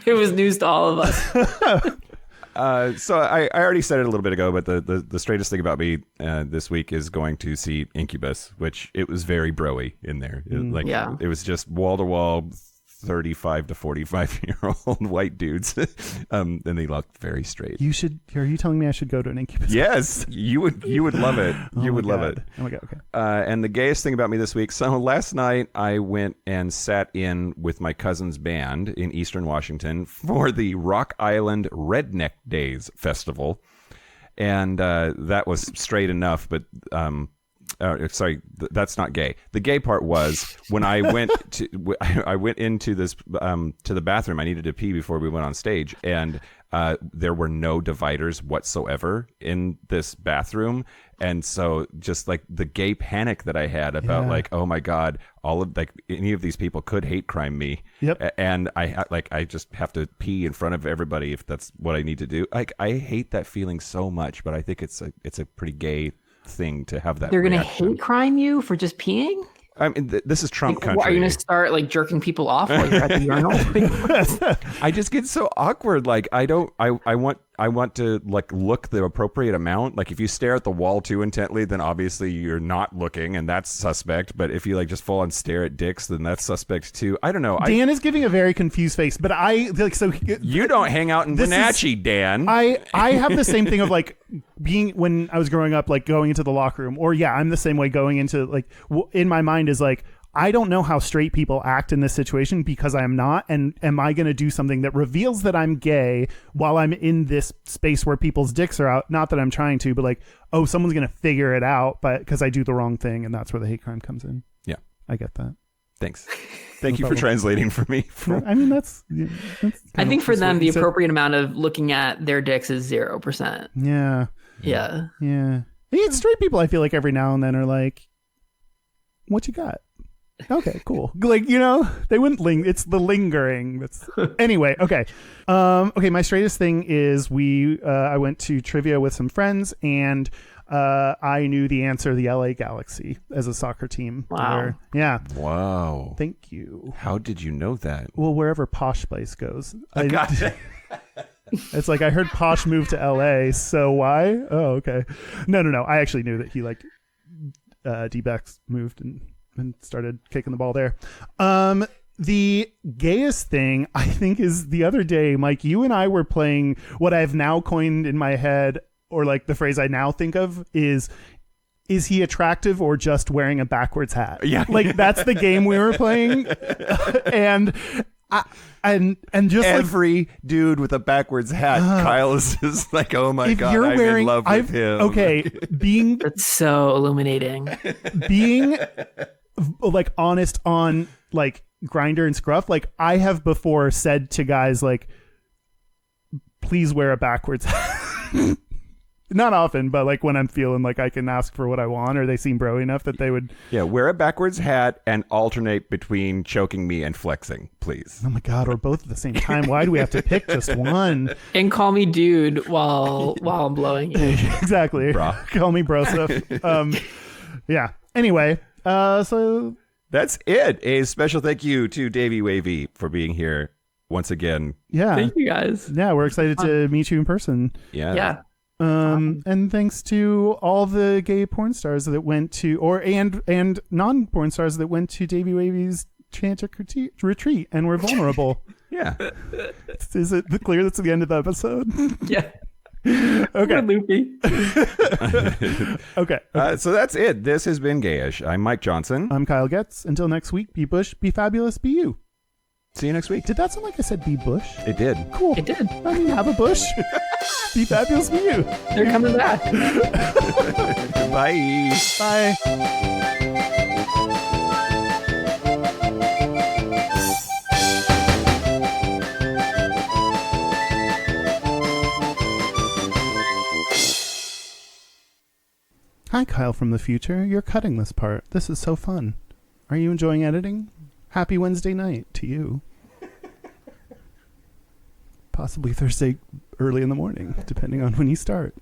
It was news to all of us. So I already said it a little bit ago, but the straightest thing about me this week is going to see Incubus, which it was very bro-y in there. It was just wall to wall 35 to 45-year-old white dudes, and they looked very straight. Are you telling me I should go to an Incubus? Yes, you would love it. You would love it. Oh my god. Okay. And the gayest thing about me this week. So last night I went and sat in with my cousin's band in Eastern Washington for the Rock Island Redneck Days Festival, and that was straight enough, but. Sorry, that's not gay. The gay part was when I went into this to the bathroom. I needed to pee before we went on stage, and there were no dividers whatsoever in this bathroom. And so just like the gay panic that I had about like, oh my God, all of like any of these people could hate crime me. Yep. And I just have to pee in front of everybody if that's what I need to do. Like I hate that feeling so much, but I think it's a pretty gay thing to have that. They're gonna reaction. hate crime you for just peeing? I mean, this is Trump country. Are you gonna start like jerking people off while you're at the urinal? I just get so awkward. Like I want to like look the appropriate amount. Like if you stare at the wall too intently, then obviously you're not looking, and that's suspect. But if you like just full on stare at dicks, then that's suspect too. I don't know. Dan is giving a very confused face, but I like so. You don't hang out in Wenatchee, Dan. I have the same thing of like being when I was growing up, like going into the locker room, or I'm the same way going into like in my mind is like. I don't know how straight people act in this situation because I am not. And am I going to do something that reveals that I'm gay while I'm in this space where people's dicks are out? Not that I'm trying to, but like, oh, someone's going to figure it out, but because I do the wrong thing. And that's where the hate crime comes in. Yeah. I get that. Thanks. Thank you for translating for me. I mean, that's I think for them, the appropriate amount of looking at their dicks is 0%. Yeah. Yeah. Yeah. It's straight people, I feel like every now and then are like, what you got? Okay, cool. Like, they wouldn't it's the lingering. That's anyway. Okay. Okay. My straightest thing is I went to trivia with some friends and, I knew the answer to the LA Galaxy as a soccer team. Wow. Yeah. Wow. Thank you. How did you know that? Well, wherever Posh Place goes. I got it. It's like, I heard Posh moved to LA. So why? Oh, okay. No. I actually knew that he D-backs moved and started kicking the ball there. The gayest thing I think is the other day, Mike, you and I were playing what I've now coined in my head, or like the phrase I now think of is is he attractive or just wearing a backwards hat? Yeah. Like that's the game we were playing. and just every dude with a backwards hat, Kyle is just like, oh my God, I'm in love with him. Okay, that's so illuminating. Being like honest on like Grindr and Scruff, like I have before said to guys like, please wear a backwards hat. Not often, but like when I'm feeling like I can ask for what I want, or they seem bro enough that they would. Yeah, wear a backwards hat and alternate between choking me and flexing, please. Oh my God, or both at the same time. Why do we have to pick just one? And call me dude while I'm blowing you. Exactly. Bra. Call me bro stuff. Yeah. Anyway, so that's it. A special thank you to Davey Wavey for being here once again. Yeah. Thank you guys. Yeah, we're excited to meet you in person. Yeah. And thanks to all the gay porn stars that went to, and non-porn stars that went to Davey Wavey's Chantic retreat and were vulnerable. Yeah. Is it clear that's the end of the episode? Yeah. Okay. Loopy. Okay. So that's it. This has been Gayish. I'm Mike Johnson. I'm Kyle Getz. Until next week, be Bush, be fabulous, be you. See you next week. Did that sound like I said be Bush? It did. Cool. It did. I mean, have a bush. Be fabulous, be you. They're coming back. Bye. Bye. Hi, Kyle from the future. You're cutting this part. This is so fun. Are you enjoying editing? Happy Wednesday night to you. Possibly Thursday early in the morning, depending on when you start.